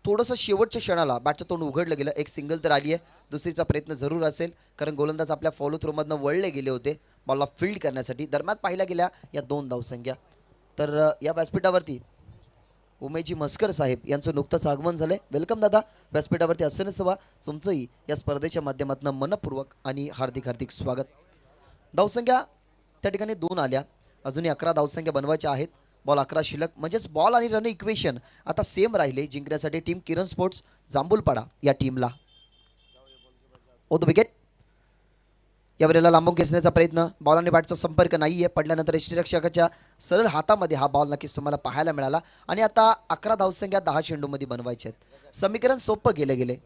थोडंसं शेवटच्या क्षणाला बॅटचं तोंड उघडलं गेलं. एक सिंगल तर आली आहे, दुसरीचा प्रयत्न जरूर असेल कारण गोलंदाज आपल्या फॉलो थ्रोमधनं वळले गेले होते बॉलला फील्ड करण्यासाठी. दरम्यान पाहिल्या गेल्या या 2 धावसंख्या. तर या व्यासपीठावरती उमेशजी मस्कर साहेब यांचं नुकतंच आगमन झालंय. वेलकम दादा व्यासपीठावरती. असं नसवा तुमचंही या स्पर्धेच्या माध्यमातून मनपूर्वक आणि हार्दिक हार्दिक स्वागत. धावसंख्या त्या ठिकाणी 2 आल्या, अजूनही 11 धावसंख्या बनवायच्या आहेत. बॉल 11 शिल्लक, म्हणजेच बॉल आणि रन इक्वेशन आता सेम राहिले जिंकण्यासाठी टीम किरण स्पोर्ट्स जांभूलपाडा या टीमला. ओ द विकेट. या वेळेला लांबून खेचण्याचा प्रयत्न, बॉल आणि बॅटचा संपर्क नाही आहे. पडल्यानंतर यष्टीरक्षकाच्या सरळ हातामध्ये हा बॉल नक्कीच तुम्हाला पाहायला मिळाला. आणि आता 11 धावसंख्या 10 चेंडूमध्ये बनवायचे आहेत. समीकरण सोपं केले गेले.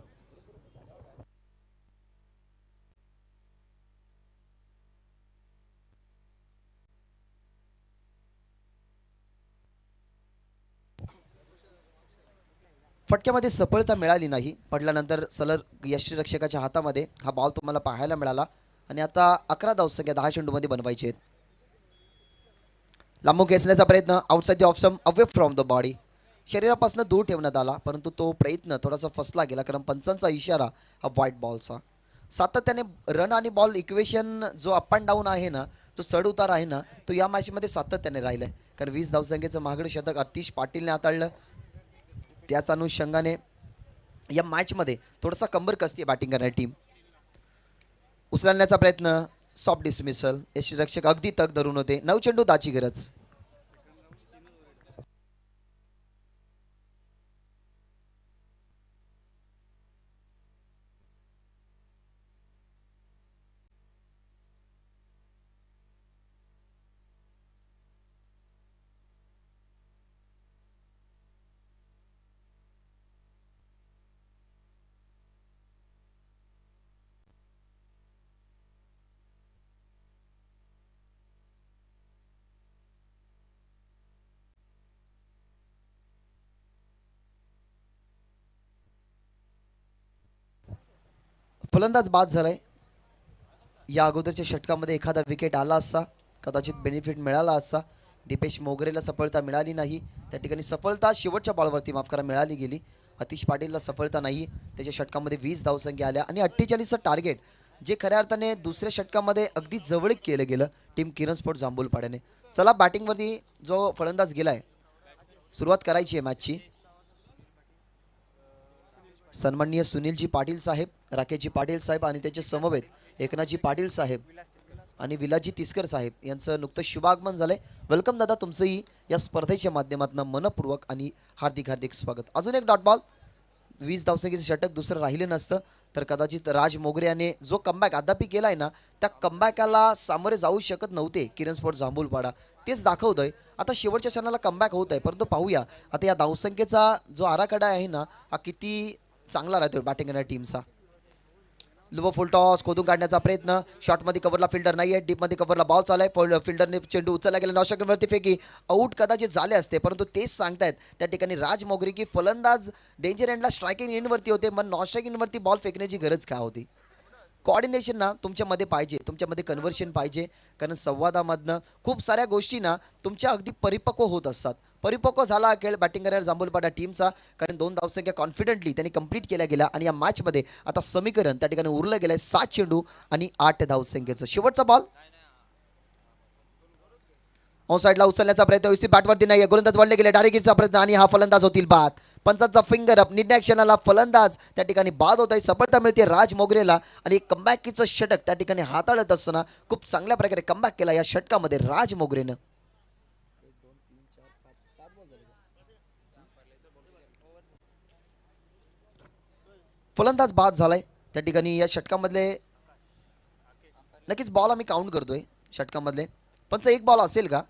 फटक्यामध्ये सफलता मिळाली नाही. पडल्यानंतर सलग यष्टीरक्षकाच्या हातामध्ये हा बॉल तुम्हाला पाहायला मिळाला. आणि आता 11 धावसंख्या 10 चेंडूमध्ये बनवायचे आहेत. लांबून खेचण्याचा प्रयत्न, outside the off stump, away from the body. शरीरापासून दूर ठेवण्यात आला परंतु तो प्रयत्न थोडासा फसला गेला कारण पंचांचा इशारा हा व्हाईट बॉलचा. सातत्याने रन आणि बॉल इक्वेशन जो अप अँड डाऊन आहे ना, जो चढ उतार आहे ना, तो या मॅचमध्ये सातत्याने राहिला आहे. कारण 20 धावसंख्येचं महागडं शतक आतिश पाटीलने हाताळलं. त्याच अनुषंगाने या मॅचमध्ये थोडासा कंबर कसते बॅटिंग करणारी टीम. उचलण्याचा प्रयत्न, सॉफ्ट डिसमिसल. यष्टीरक्षक अगदी तग धरून होते. 9 चेंडू 10ची गरज. फलंदाज बाद झालाय. या अगोदरच्या षटकामध्ये एखादा विकेट आला असता, कदाचित बेनिफिट मिळाला असता. दीपेश मोगरेला सफलता मिळाली नाही. त्या ठिकाणी सफलता शेवटच्या बॉलवरती माफ करा मिळाली गेली. आतिश पाटीलला सफलता नाही. त्याच्या षटकामध्ये 20 धावसंख्या आल्या आणि 48चं टार्गेट जे खऱ्या अर्थाने दुसऱ्या षटकामध्ये अगदी जवळीक केलं गेलं टीम किरण स्पोर्ट्स जांभूलपाड्याने. चला बॅटिंगवरती जो फलंदाज गेलाय, सुरुवात करायची आहे मॅचची. सन्माननीय सुनीलजी पाटील साहेब, राकेशजी पाटील साहेब आणि त्याचे समवेत एकनाथजी पाटील साहेब आणि विलाजी तिसकर साहेब यांचं नुकतं शुभागमन झालंय. वेलकम दादा, तुमचंही या स्पर्धेच्या माध्यमातून मनपूर्वक आणि हार्दिक हार्दिक स्वागत. अजून एक डॉट बॉल. 20 धावसंख्येचं षटक दुसरं राहिलं नसतं तर कदाचित राज मोगरे याने जो कमबॅक अद्यापही केलाय ना, त्या कमबॅकाला सामोरे जाऊ शकत नव्हते किरण स्पोर्ट्स जांभूलपाडा. तेच दाखवतंय. आता शेवटच्या क्षणाला कमबॅक होत आहे, परंतु पाहूया आता या धावसंख्येचा जो आराखडा आहे ना, हा किती चांगला राहतोय बॅटिंग करणाऱ्या टीमचा. लो फुल टॉस खोदून काढण्याचा प्रयत्न. शॉटमध्ये कव्हरला फिल्डर नाही आहे. डीपमध्ये कव्हरला बॉल चाललाय. फिल्डरने चेंडू उचलला गेला. नॉशॉटवरती फेकी आऊट कदाचित झाले असते, परंतु तेच सांगतायत त्या ठिकाणी राज मोगरी की फलंदाज डेंजर एंडला स्ट्रायकिंग एंडवरती होते. मग नॉन स्ट्रायकिंग एंडवरती बॉल फेकण्याची गरज काय होती. कोऑर्डिनेशन ना तुमच्यामध्ये पाहिजे, तुमच्यामध्ये कन्व्हर्शन पाहिजे. कारण संवादामधनं खूप साऱ्या गोष्टी ना तुमच्या अगदी परिपक्व होत असतात. परिपक्व झाला खेळ बॅटिंग करणाऱ्या जांभूलपाडा टीमचा. कारण 2 धावसंख्या कॉन्फिडेंटली त्यांनी कंप्लीट केल्या गेल्या आणि या मॅचमध्ये आता समीकरण त्या ठिकाणी उरलं गेलंय 7 चेंडू आणि 8 धावसंख्येचं. शेवटचा बॉल ऑन साईडला उचलण्याचा प्रयत्न, व्यवस्थित बॅटवरती नाही. गोलंदाज वळले गेले. डायरेक्टचा प्रयत्न आणि हा फलंदाज होतील बाद. पंचांचा फिंगर अप. निर्णय क्षणाला फलंदाज त्या ठिकाणी बाद होत आहे. सफलता मिळते राज मोगरेला आणि कमबॅकीचं षटक त्या ठिकाणी हाताळत असताना खूप चांगल्या प्रकारे कमबॅक केला या षटकामध्ये राज मोगरेनं. फलंदाज बाद झालाय त्या ठिकाणी. या षटकामधले नक्कीच बॉल आम्ही काउंट करतोय षटकामधले. पंच एक बॉल असेल का?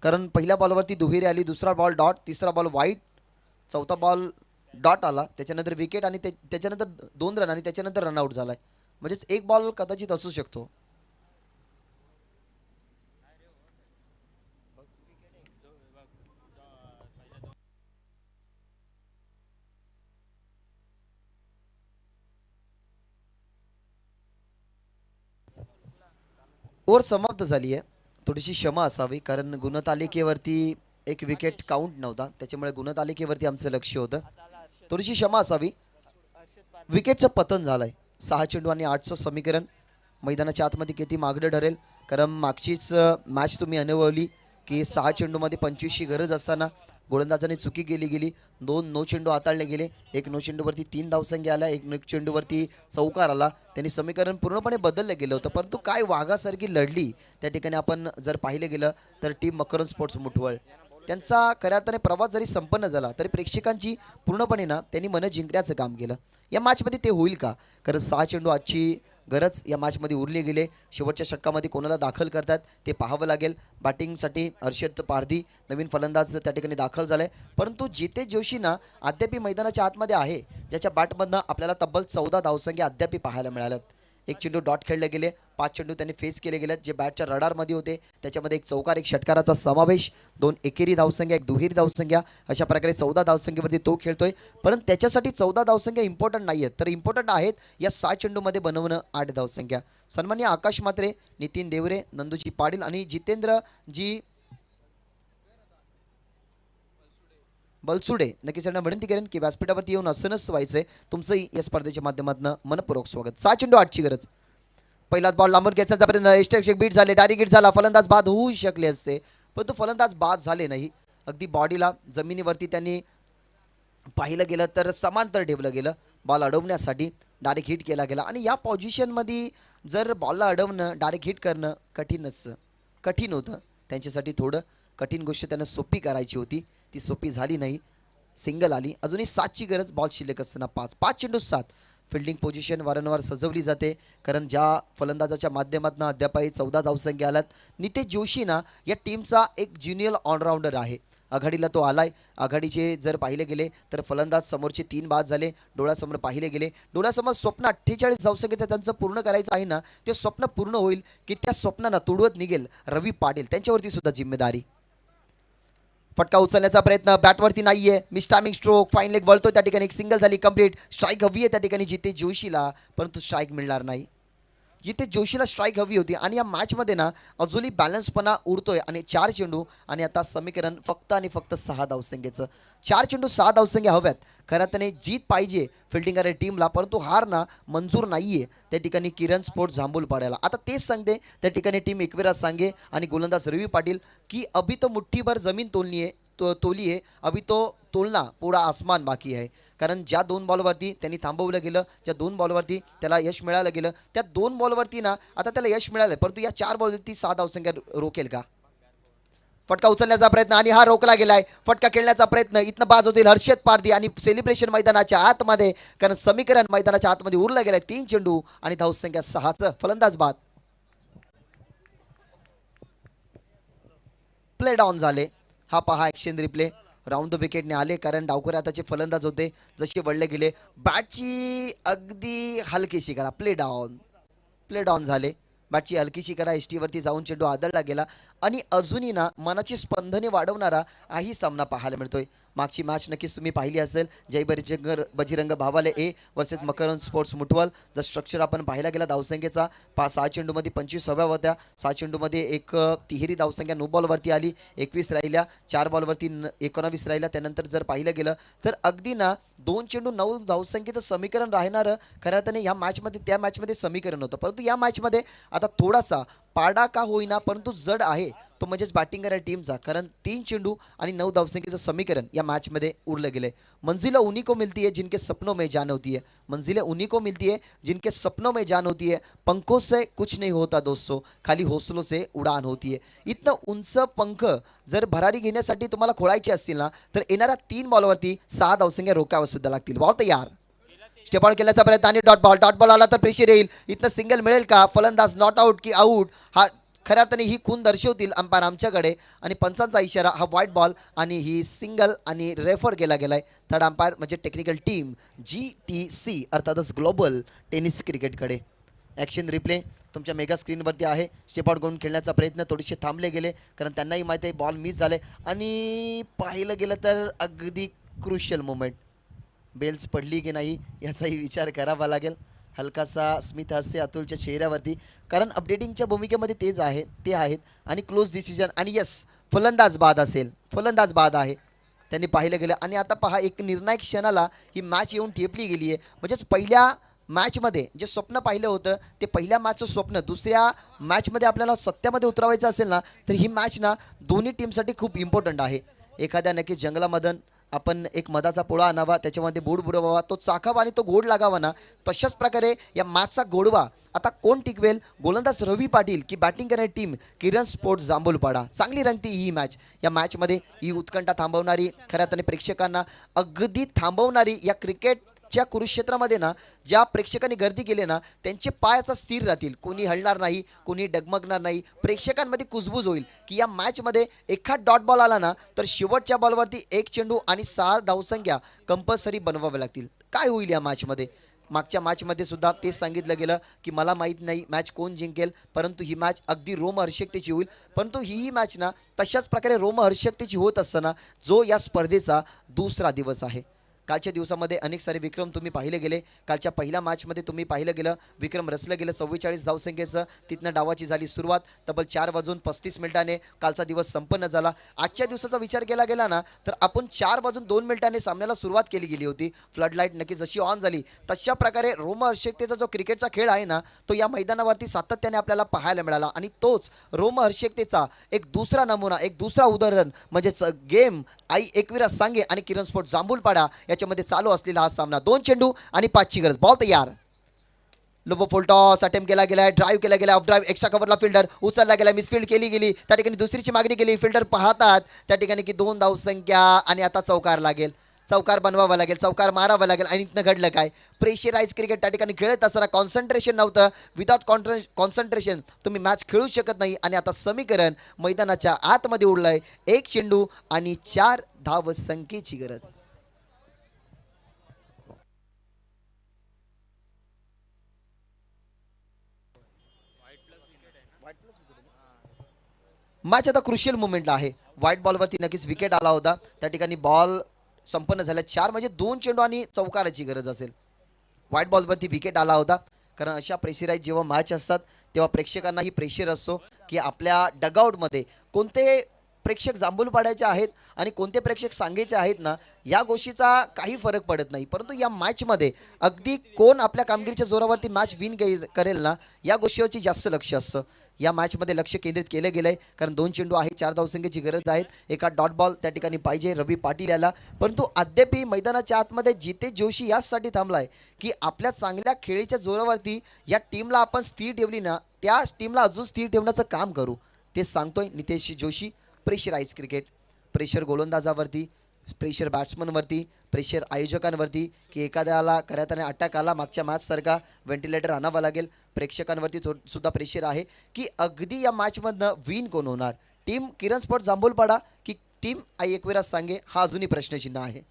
कारण पहिल्या बॉलवरती दुहेरी आली, दुसरा बॉल डॉट, तिसरा बॉल वाईट, चौथा बॉल डॉट आला, त्याच्यानंतर विकेट आणि त्याच्यानंतर 2 रन आणि त्याच्यानंतर रनआउट झालाय. म्हणजेच एक बॉल कदाचित असू शकतो. ओव्हर समाप्त झाली आहे. थोडीशी क्षमा असावी कारण गुणतालिकेवरती एक विकेट काउंट नव्हता, त्याच्यामुळे गुणतालिकेवरती आमचं लक्ष होतं. थोडीशी क्षमा असावी. विकेटचं पतन झालंय. 6 चेंडू आणि 8चं समीकरण मैदानाच्या आतमध्ये किती मागडं ठरेल, कारण मागचीच मॅच तुम्ही अनुभवली की 6 चेंडूमध्ये 25ची गरज असताना गोलंदाजाने चुकी गेली 2 नो चेंडू हाताळले गेले. एक नो चेंडूवरती 3 धावसंख्या आल्या, एक नो चेंडूवरती चौकार आला. त्यांनी समीकरण पूर्णपणे बदललं गेलं होतं, परंतु काय वाघासारखी लढली त्या ठिकाणी. आपण जर पाहिलं गेलं तर टीम मकरन स्पोर्ट्स मुठवळ त्यांचा खऱ्या अर्थाने प्रवास जरी संपन्न झाला तरी प्रेक्षकांची पूर्णपणे ना त्यांनी मनं जिंकण्याचं काम केलं. या मॅचमध्ये ते होईल का, कारण 6 चेंडू आजची गरज या मॅचमध्ये उरली गेले. शेवटच्या षटकामध्ये कोणाला दाखल करतात ते पाहावं लागेल. बॅटिंगसाठी हर्षद पारधी नवीन फलंदाज त्या ठिकाणी दाखल झालाय, परंतु जितेश जोशी ना अद्याप मैदानाच्या आतमध्ये आहे, ज्याच्या बॅटमधनं आपल्याला तब्बल 14 धावसंख्या अद्याप पाहायला मिळाल्यात. एक चेंडू डॉट खेळले गेले, 5 चेंडू त्यांनी फेस केले गेलेत जे बॅटच्या रडारमध्ये होते. त्याच्यामध्ये एक चौकार, एक षटकाराचा समावेश, 2 एकेरी धावसंख्या, एक दुहेरी धावसंख्या, अशा प्रकारे 14 धावसंख्येवरती तो खेळतोय. परंतु त्याच्यासाठी 14 धावसंख्या इम्पॉर्टंट नाही आहेत, तर इम्पॉर्टंट आहेत या 6 चेंडूमध्ये बनवणं 8 धावसंख्या. सन्माननीय आकाश म्हात्रे, नितीन देवरे, नंदूजी पाटील आणि जितेंद्रजी बलसुडे नक्कीच त्यांना विनंती करेन की व्यासपीठावरती येऊन असनच व्हायचंय. तुमचंही या स्पर्धेच्या माध्यमातून मनपूर्वक स्वागत. 6 चेंडू 8ची गरज. पहिलाच बॉल लांबून घ्यायचा प्रयत्न, एस्टेक बीट झाले, डायरेक्ट हिट झाला. फलंदाज बाद होऊ शकले असते, परंतु फलंदाज बाद झाले नाही. अगदी बॉडीला जमिनीवरती त्यांनी पाहिलं गेलं तर समांतर ठेवलं गेलं बॉल अडवण्यासाठी. डायरेक्ट हिट केला गेला आणि या पोझिशनमध्ये जर बॉलला अडवणं, डायरेक्ट हिट करणं कठीण होतं. त्यांच्यासाठी थोडं कठीण गोष्ट त्यांना सोपी करायची होती, ती सोपी झाली नाही. सिंगल आली. अजूनही 7ची गरज. बॉल शिल्लक असताना 5 चेंडू 7. फिल्डिंग पोझिशन वारंवार सजवली जाते, कारण ज्या फलंदाजाच्या माध्यमातून अद्यापही 14 धावसंख्या आल्यात. नितेश जोशी ना या टीमचा एक ज्युनियर ऑलराऊंडर आहे. आघाडीला तो आलाय. आघाडीचे जर पाहिले गेले तर फलंदाज समोरचे 3 बाद झाले. डोळ्यासमोर पाहिले गेले, डोळ्यासमोर स्वप्न 48 धावसंख्येचं त्यांचं पूर्ण करायचं आहे ना, ते स्वप्न पूर्ण होईल की त्या स्वप्नांना तुडवत निघेल रवी पाटील, त्यांच्यावरती सुद्धा जिम्मेदारी. फटका उचलण्याचा प्रयत्न बॅटवरती नाहीये. Miss timing stroke, fine leg वळतो त्या ठिकाणी. एक सिंगल झाली कंप्लीट. स्ट्राईक हवी आहे त्या ठिकाणी जितेश जोशीला, परंतु स्ट्राईक मिळणार नाही. जितेश जोशीला स्ट्राईक हवी होती आणि या मॅचमध्ये ना अजूनही बॅलन्सपणा उरतोय. आणि 4 चेंडू आणि आता समीकरण फक्त आणि फक्त 6 धावसंख्येचं. 4 चेंडू 6 धावसंख्या हव्यात. खरं त्याने जीत पाहिजे फिल्डिंग करे टीमला, परंतु हार ना मंजूर नाहीये त्या ठिकाणी किरण स्पोर्ट्स जांभूल पाड्याला. आता तेच सांगते त्या ठिकाणी टीम एकविरा सांगे आणि गोलंदाज रवी पाटील की अभी तो मुठ्ठीभर जमीन तोली आहे, अभी तो तोलना पूरा आसमान बाकी आहे. कारण ज्या 2 बॉलवरती त्यांनी थांबवलं गेलं, ज्या 2 बॉलवरती त्याला यश मिळालं गेलं, त्या 2 बॉलवरती ना आता त्याला यश मिळालं, परंतु या 4 बॉलवरती 6 धावसंख्या रोकेल का. फटका उचलण्याचा प्रयत्न आणि हा रोखला गेलाय. फटका खेळण्याचा प्रयत्न, इथनं बाज होतील हर्षद पारधी आणि सेलिब्रेशन मैदानाच्या आतमध्ये, कारण समीकरण मैदानाच्या आतमध्ये उरलं गेलंय. 3 चेंडू आणि धावसंख्या 6चं. फलंदाज बाद. प्ले डाऊन झाले. हा पहा ॲक्शन रिप्ले. राऊंड द विकेटने आले, कारण डावकरे आताचे फलंदाज होते, जसे वळले गेले बॅटची अगदी हलकीशी कडा. प्ले डाऊन झाले. बॅटची हलकीशी कडा एसटीवरती जाऊन चेंडू आदळला गेला आणि अजूनही ना मनाची स्पंदने वाढवणारा हाही सामना पाहायला मिळतोय. मागची मॅच नक्कीच तुम्ही पाहिली असेल, जय बजरंग भावाले ए वर्सेस मकरन स्पोर्ट्स मुठवल. जर स्ट्रक्चर आपण पाहायला गेला धावसंख्येचा 6 चेंडूमध्ये 25 हव्या होत्या. 6 चेंडूमध्ये एक तिहेरी धावसंख्या 9 बॉलवरती आली, 21 राहिल्या. 4 बॉलवरती 19 राहिल्या. त्यानंतर जर पाहिलं गेलं तर अगदी ना 2 चेंडू 9 धावसंख्येचं समीकरण राहणारं खरं त्याने ह्या मॅचमध्ये त्या मॅचमध्ये समीकरण होतं, परंतु या मॅचमध्ये आता थोडासा पाडा का होईना परंतु जड आहे तो म्हणजेच बॅटिंग करा टीमचा, कारण 3 चेंडू आणि 9 धावसंख्येचं समीकरण या मॅचमध्ये उरलं गेलंय. मंजिलें उन्हीं को मिलती है जिनके सपनों में जान होती है. मंजिलें उन्हीं को मिलती है जिनके सपनों में जान होती है. पंखों से कुछ नहीं होता दोस्तों, खाली हौसलों से उडान होती है. इथनं उंच पंख जर भरारी घेण्यासाठी तुम्हाला खोळायचे असतील ना तर येणाऱ्या 3 बॉलवरती 6 धावसंख्या रोखाव्या सुद्धा लागतील. बॉल तयार. स्टेपआउट केल्याचा प्रयत्न आणि डॉट बॉल आला तर प्रेशर येईल. इथनं सिंगल मिळेल का, फलंदाज नॉट आउट की आउट, हा खऱ्या अर्थाने ही खून दर्शवतील अंपायर आमच्याकडे. आणि पंचांचा इशारा, हा व्हाईट बॉल आणि ही सिंगल आणि रेफर केला गेलाय. थर्ड अंपायर म्हणजे टेक्निकल टीम GTC अर्थातच ग्लोबल टेनिस क्रिकेटकडे. ॲक्शन रिप्ले तुमच्या मेगा स्क्रीनवरती आहे. स्टेपआउट करून खेळण्याचा प्रयत्न थोडेसे थांबले गेले, कारण त्यांनाही माहिती आहे बॉल मिस झाले. आणि पाहिलं गेलं तर अगदी क्रुशियल मोमेंट, बेल्स पडली की नाही याचाही विचार करावा लागेल. हलकासा स्मित हास्य अतुलच्या चेहऱ्यावरती, कारण अपडेटिंगच्या भूमिकेमध्ये ते आहेत आणि क्लोज डिसिजन आणि यस फलंदाज बाद आहे त्यांनी पाहिलं गेलं. आणि आता पहा एक निर्णायक क्षणाला ही मॅच येऊन ठेपली गेली आहे. म्हणजेच पहिल्या मॅचमध्ये जे स्वप्न पाहिलं होतं ते पहिल्या मॅचचं स्वप्न दुसऱ्या मॅचमध्ये आपल्याला सत्यामध्ये उतरवायचं असेल ना, तर ही मॅच ना दोन्ही टीमसाठी खूप इम्पॉर्टंट आहे. एखाद्या नक्की जंगलामधून आपण एक मधाचा पोळा आणावा, त्याच्यामध्ये बूड बुडवावा, तो चाखावा आणि तो गोड लागावा ना, तशाच प्रकारे या मॅचचा गोडवा आता कोण टिकवेल, गोलंदाज रवी पाटील की बॅटिंग करणारी टीम किरण स्पोर्ट्स जांभूलपाडा. चांगली रंगती ही मॅच. या मॅचमध्ये ही उत्कंठा थांबवणारी, खऱ्या अर्थाने प्रेक्षकांना अगदी थांबवणारी, या क्रिकेटच्या कुरुक्षेत्रामध्ये ना ज्या प्रेक्षकांनी गर्दी केली ना त्यांचे पाय आता स्थिर राहतील, कोणी हलणार नाही, कोणी डगमगणार नाही. प्रेक्षकांमध्ये कुजबूज होईल की या मॅचमध्ये एखाद डॉट बॉल आला ना तर शेवटच्या बॉलवरती एक चेंडू आणि 6 धावसंख्या कंपल्सरी बनवाव्या लागतील. काय होईल या मॅचमध्ये? मागच्या मॅचमध्ये सुद्धा तेच सांगितलं गेलं की मला माहीत नाही मॅच कोण जिंकेल, परंतु ही मॅच अगदी रोमहर्षकतेची होईल. परंतु ही मॅच ना तशाच प्रकारे रोमहर्षकतेची होत असताना जो या स्पर्धेचा दुसरा दिवस आहे. कालच्या दिवसामध्ये अनेक सारे विक्रम तुम्ही पाहिले गेले. कालच्या पहिल्या मॅचमध्ये तुम्ही पाहिलं गेलं विक्रम रचलं गेलं 44 धावसंख्येचं. तिथनं डावाची झाली सुरुवात. तब्बल 4:35 कालचा दिवस संपन्न झाला. आजच्या दिवसाचा विचार केला गेला ना तर आपण 4:02 सामन्याला सुरुवात केली गेली होती. फ्लड लाईट नक्की जशी ऑन झाली तशा प्रकारे रोमहर्षकतेचा जो क्रिकेटचा खेळ आहे ना तो या मैदानावरती सातत्याने आपल्याला पाहायला मिळाला. आणि तोच रोमहर्षकतेचा एक दुसरा नमुना, एक दुसरा उदाहरण म्हणजेच गेम आई एकविरा सांगे आणि किरण स्पोर्ट जांभूलपाडा याच्यामध्ये चालू असलेला हा सामना. 2 चेंडू आणि 5ची गरज. बॉल तयार. लोबो फुल टॉस अटेम्प्ट केला गेला, ड्राईव्ह केला गेला, ऑफ ड्राईव्ह एक्स्ट्रा कव्हरला फिल्डर उचलला गेला, मिसफिल्ड केली गेली. त्या ठिकाणी दुसरीची मागणी केली, फिल्डर पाहतात त्या ठिकाणी की 2 धावसंख्या आणि आता चौकार लागेल, चौकार बनवावा लागेल, चौकार मारावा लागेल. आणि इथनं घडलं काय? प्रेशराईज क्रिकेट त्या ठिकाणी खेळत असताना कॉन्सन्ट्रेशन नव्हतं. विदाउट कॉन्सन्ट्रेशन तुम्ही मॅच खेळू शकत नाही. आणि आता समीकरण मैदानाच्या आतमध्ये उडलंय. 1 चेंडू आणि 4 धावसंख्येची गरज. मॅच आता क्रुशियल मुवमेंटला आहे. व्हाईट बॉलवरती नक्कीच विकेट आला होता. त्या ठिकाणी बॉल संपन्न झाल्या 4 म्हणजे 2 चेंडू आणि चौकाराची गरज असेल. व्हाईट बॉलवरती विकेट आला होता. कारण अशा प्रेशराईज जेव्हा मॅच असतात तेव्हा प्रेक्षकांनाही प्रेशर असतो की आपल्या डगआउटमध्ये कोणते प्रेक्षक जांभूलपाड्याचे आहेत आणि कोणते प्रेक्षक सांगेचे आहेत ना, या गोष्टीचा काही फरक पडत नाही. परंतु या मॅचमध्ये अगदी कोण आपल्या कामगिरीच्या जोरावरती मॅच विन करेल ना या गोष्टीवरची जास्त लक्ष असतं. या मॅचमध्ये लक्ष केंद्रित केलं गेलं आहे. कारण 2 चेंडू आहे, 4 धावसंख्येची गरज आहे. एका डॉट बॉल त्या ठिकाणी पाहिजे रवी पाटील याला. परंतु अद्यापही मैदानाच्या आतमध्ये जितेश जोशी यासाठी थांबला आहे की आपल्या चांगल्या खेळीच्या जोरावरती या टीमला आपण स्थिर ठेवली ना, त्या टीमला अजून स्थिर ठेवण्याचं काम करू. ते सांगतोय Nitesh Joshi. Pressurise cricket, pressure गोलंदाजावरती, प्रेशर बॅट्समनवरती, प्रेशर आयोजकांवरती की एखाद्याला करताना अटॅक आला मागच्या मॅचसारखा व्हेंटिलेटर आणावा लागेल. प्रेक्षकांवरती सुद्धा प्रेशर आहे की अगदी या मॅचमधनं विन कोण होणार, टीम किरण स्पोर्ट जांभूलपाडा की टीम आई एकविरा सांगे, हा अजूनही प्रश्नचिन्ह आहे.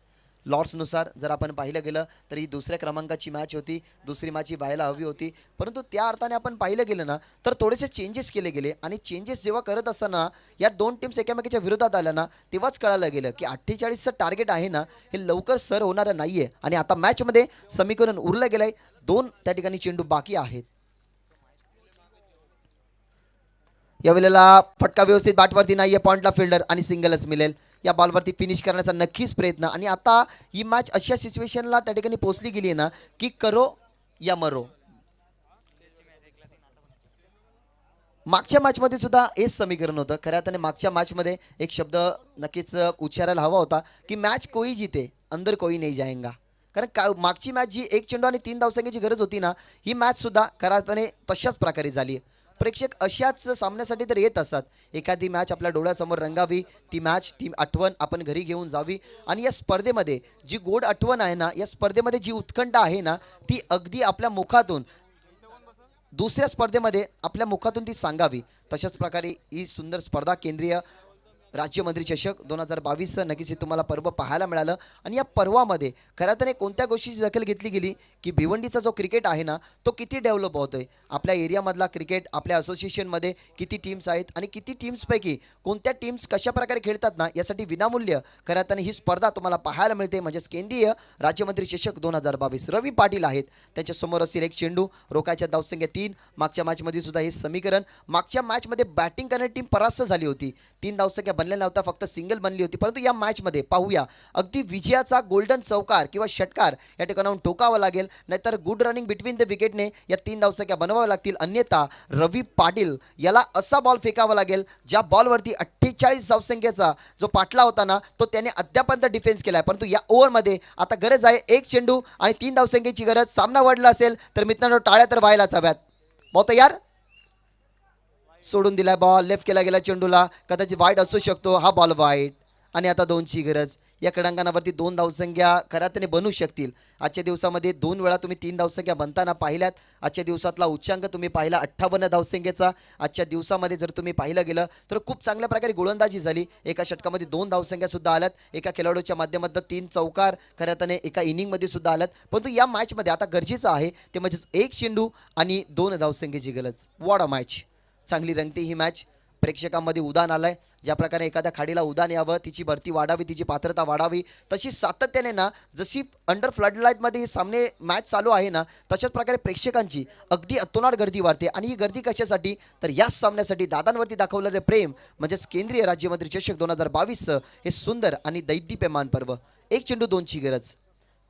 लॉर्ड्सनुसार जर आपण पाहिलं गेलं तर ही दुसऱ्या क्रमांकाची मॅच होती. दुसरी मॅच ही व्हायला हवी होती. परंतु त्या अर्थाने आपण पाहिलं गेलं ना तर थोडेसे चेंजेस केले गेले. आणि चेंजेस जेव्हा करत असताना या 2 टीम्स एकमेकाच्या विरोधात आल्या ना तेव्हाच कळायला गेलं की 48चं टार्गेट आहे ना हे लवकर सर होणारं नाही आहे. आणि आता मॅचमध्ये समीकरण उरलं गेलं आहे. 2 त्या ठिकाणी चेंडू बाकी आहेत. यावेळेला फटका व्यवस्थित बॅटवरती नाही आहे. पॉईंटला फिल्डर आणि सिंगलच मिळेल. या बॉलवरती फिनिश करण्याचा नक्कीच प्रयत्न. आणि आता ही मॅच अशा सिच्युएशनला त्या ठिकाणी पोहोचली गेली आहे ना की करो या मरो. मागच्या मॅचमध्ये सुद्धा हेच समीकरण होतं. खऱ्या अर्थाने मागच्या मॅचमध्ये एक शब्द नक्कीच उच्चारायला हवा होता की मॅच कोई जीते अंदर कोई नाही जाएंगा. कारण मागची मॅच जी 1 चेंडू आणि 3 धावसंख्येची गरज होती ना, ही मॅच सुद्धा खऱ्या अर्थाने तशाच प्रकारे झाली आहे. प्रेक्षक अशाच सामन्यासाठी तर येत असतात. एखादी मॅच आपल्या डोळ्यासमोर रंगावी, ती मॅच, ती आठवण आपण घरी घेऊन जावी. आणि या स्पर्धेमध्ये जी गोड आठवण आहे ना, या स्पर्धेमध्ये जी उत्कंठा आहे ना, ती अगदी आपल्या मुखातून दुसऱ्या स्पर्धेमध्ये आपल्या मुखातून ती सांगावी. तशाच प्रकारे ही सुंदर स्पर्धा केंद्रीय राज्यमंत्री चषक 2022 नक्कीच हे तुम्हाला पर्व पाहायला मिळालं. आणि या पर्वामध्ये खऱ्या अर्थाने कोणत्या गोष्टीची दखल घेतली गेली की भिवंडीचा जो क्रिकेट आहे ना तो किती डेव्हलप होतोय, आपल्या एरियामधला क्रिकेट, आपल्या असोसिएशनमध्ये किती टीम्स आहेत आणि किती टीम्सपैकी कोणत्या टीम्स कशा प्रकारे खेळतात ना यासाठी विनामूल्य खऱ्या अर्थाने ही स्पर्धा तुम्हाला पाहायला मिळते. म्हणजेच केंद्रीय राज्यमंत्री चषक 2022. रवी पाटील आहेत, त्यांच्यासमोर असतील एक चेंडू, रोखायच्या धावसंख्या 3. मागच्या मॅचमध्ये सुद्धा हे समीकरण. मागच्या मॅचमध्ये बॅटिंग करणारी टीम परास्त झाली होती, 3 धावसंख्या बनलेल्या नव्हता, फक्त सिंगल बनली होती. परंतु या मॅचमध्ये पाहूया अगदी विजयाचा गोल्डन चौकार किंवा षटकार या ठिकाणाहून ठोकावा लागेल, नाहीतर गुड रनिंग बिटवीन द विकेटने या 3 धावसंख्या बनवाव्या लागतील. अन्यथा रवी पाटील याला असा बॉल फेकावा लागेल ज्या बॉलवरती 48 धावसंख्येचा जो पाटला होता ना तो त्याने अद्यापर्यंत डिफेन्स केला आहे. परंतु या ओव्हरमध्ये आता गरज आहे एक चेंडू आणि 3 धावसंख्येची गरज. सामना वाढला असेल तर मित्रांनो टाळ्या तर व्हायलाच हव्यात. बॉल तयार, सोडून दिलाय बॉल, लेफ्ट केला गेला चेंडूला, कदाचित वाईट असू शकतो, हा बॉल वाईट. आणि आता 2ची गरज. या क्रीडांगणावरती 2 धावसंख्या खऱ्यातने बनू शकतील. आजच्या दिवसामध्ये 2 वेळा तुम्ही 3 धावसंख्या बनताना पाहिल्यात. आजच्या दिवसातला उच्चांक तुम्ही पाहिला 58 धावसंख्येचा. आजच्या दिवसामध्ये जर तुम्ही पाहिलं गेलं तर खूप चांगल्या प्रकारे गोलंदाजी झाली. एका षटकामध्ये 2 धावसंख्या सुद्धा आल्यात, एका खेळाडूच्या माध्यमातून 3 चौकार खऱ्यातने एका इनिंगमध्ये सुद्धा आल्यात. परंतु या मॅचमध्ये आता गरजेचं आहे ते म्हणजेच एक चेंडू आणि 2 धावसंख्येची गरज. वॉट अ मॅच, चांगली रंगते ही मॅच. प्रेक्षकांमध्ये उदान आलंय. ज्या प्रकारे एखाद्या खाडीला उदान यावं, तिची भरती वाढावी, तिची पात्रता वाढावी, तशी सातत्याने ना जशी अंडर फ्लडलाईटमध्ये हे सामने मॅच चालू आहे ना तशाच प्रकारे प्रेक्षकांची अगदी अतोनाट गर्दी वाढते. आणि ही गर्दी कशासाठी तर याच सामन्यासाठी दादांवरती दाखवलेले प्रेम म्हणजेच केंद्रीय राज्यमंत्री चषक 2022 हे सुंदर आणि दैदिप्यमान पर्व. एक चेंडू 2ची गरज.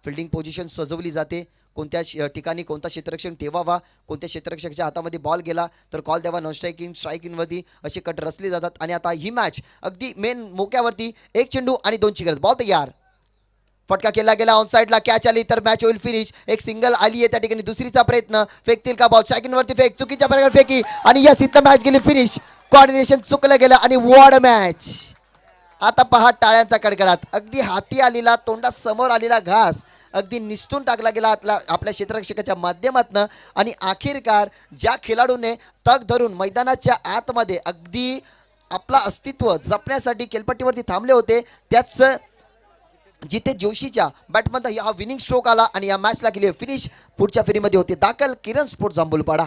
फिल्डिंग पोझिशन सजवली जाते, कोणत्या ठिकाणी कोणता क्षेत्ररक्षण ठेवावा, कोणत्या क्षेत्ररक्षकाच्या हातामध्ये बॉल गेला तर कॉल द्यावा, नॉन स्ट्रायकिंग स्ट्रायकिंगवरती असे कट रचले जातात. आणि आता ही मॅच अगदी मेन मोक्यावरती एक चेंडू आणि 2ची गरज. बॉल तयार, फटका केला गेला, ऑन साईडला कॅच आली तर मॅच होईल फिनिश. एक सिंगल आली आहे त्या ठिकाणी, दुसरीचा प्रयत्न, फेकतील का बॉल, स्ट्रायकिंगवरती फेक, चुकीच्या प्रकारे फेकी आणि या सिद्ध मॅच गेली फिनिश. कॉर्डिनेशन चुकलं गेलं आणि वॉड मॅच. आता पहा टाळ्यांचा कडकडाट. अगदी हाती आलेला, तोंडासमोर आलेला घास अगदी निसटून टाकला गेला आपल्या क्षेत्ररक्षकाच्या माध्यमातनं. आणि अखेरकार ज्या खेळाडूने तग धरून मैदानाच्या आतमध्ये अगदी आपला अस्तित्व जपण्यासाठी केलपट्टीवरती थांबले होते त्याच जिथे जोशीच्या बॅटमध्ये हा विनिंग स्ट्रोक आला आणि या मॅचला गेली फिनिश. पुढच्या फेरीमध्ये होते दाखल किरण स्पोर्ट जांभूलपाडा.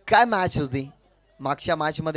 काय मॅच होती मागच्या मॅचमध्ये.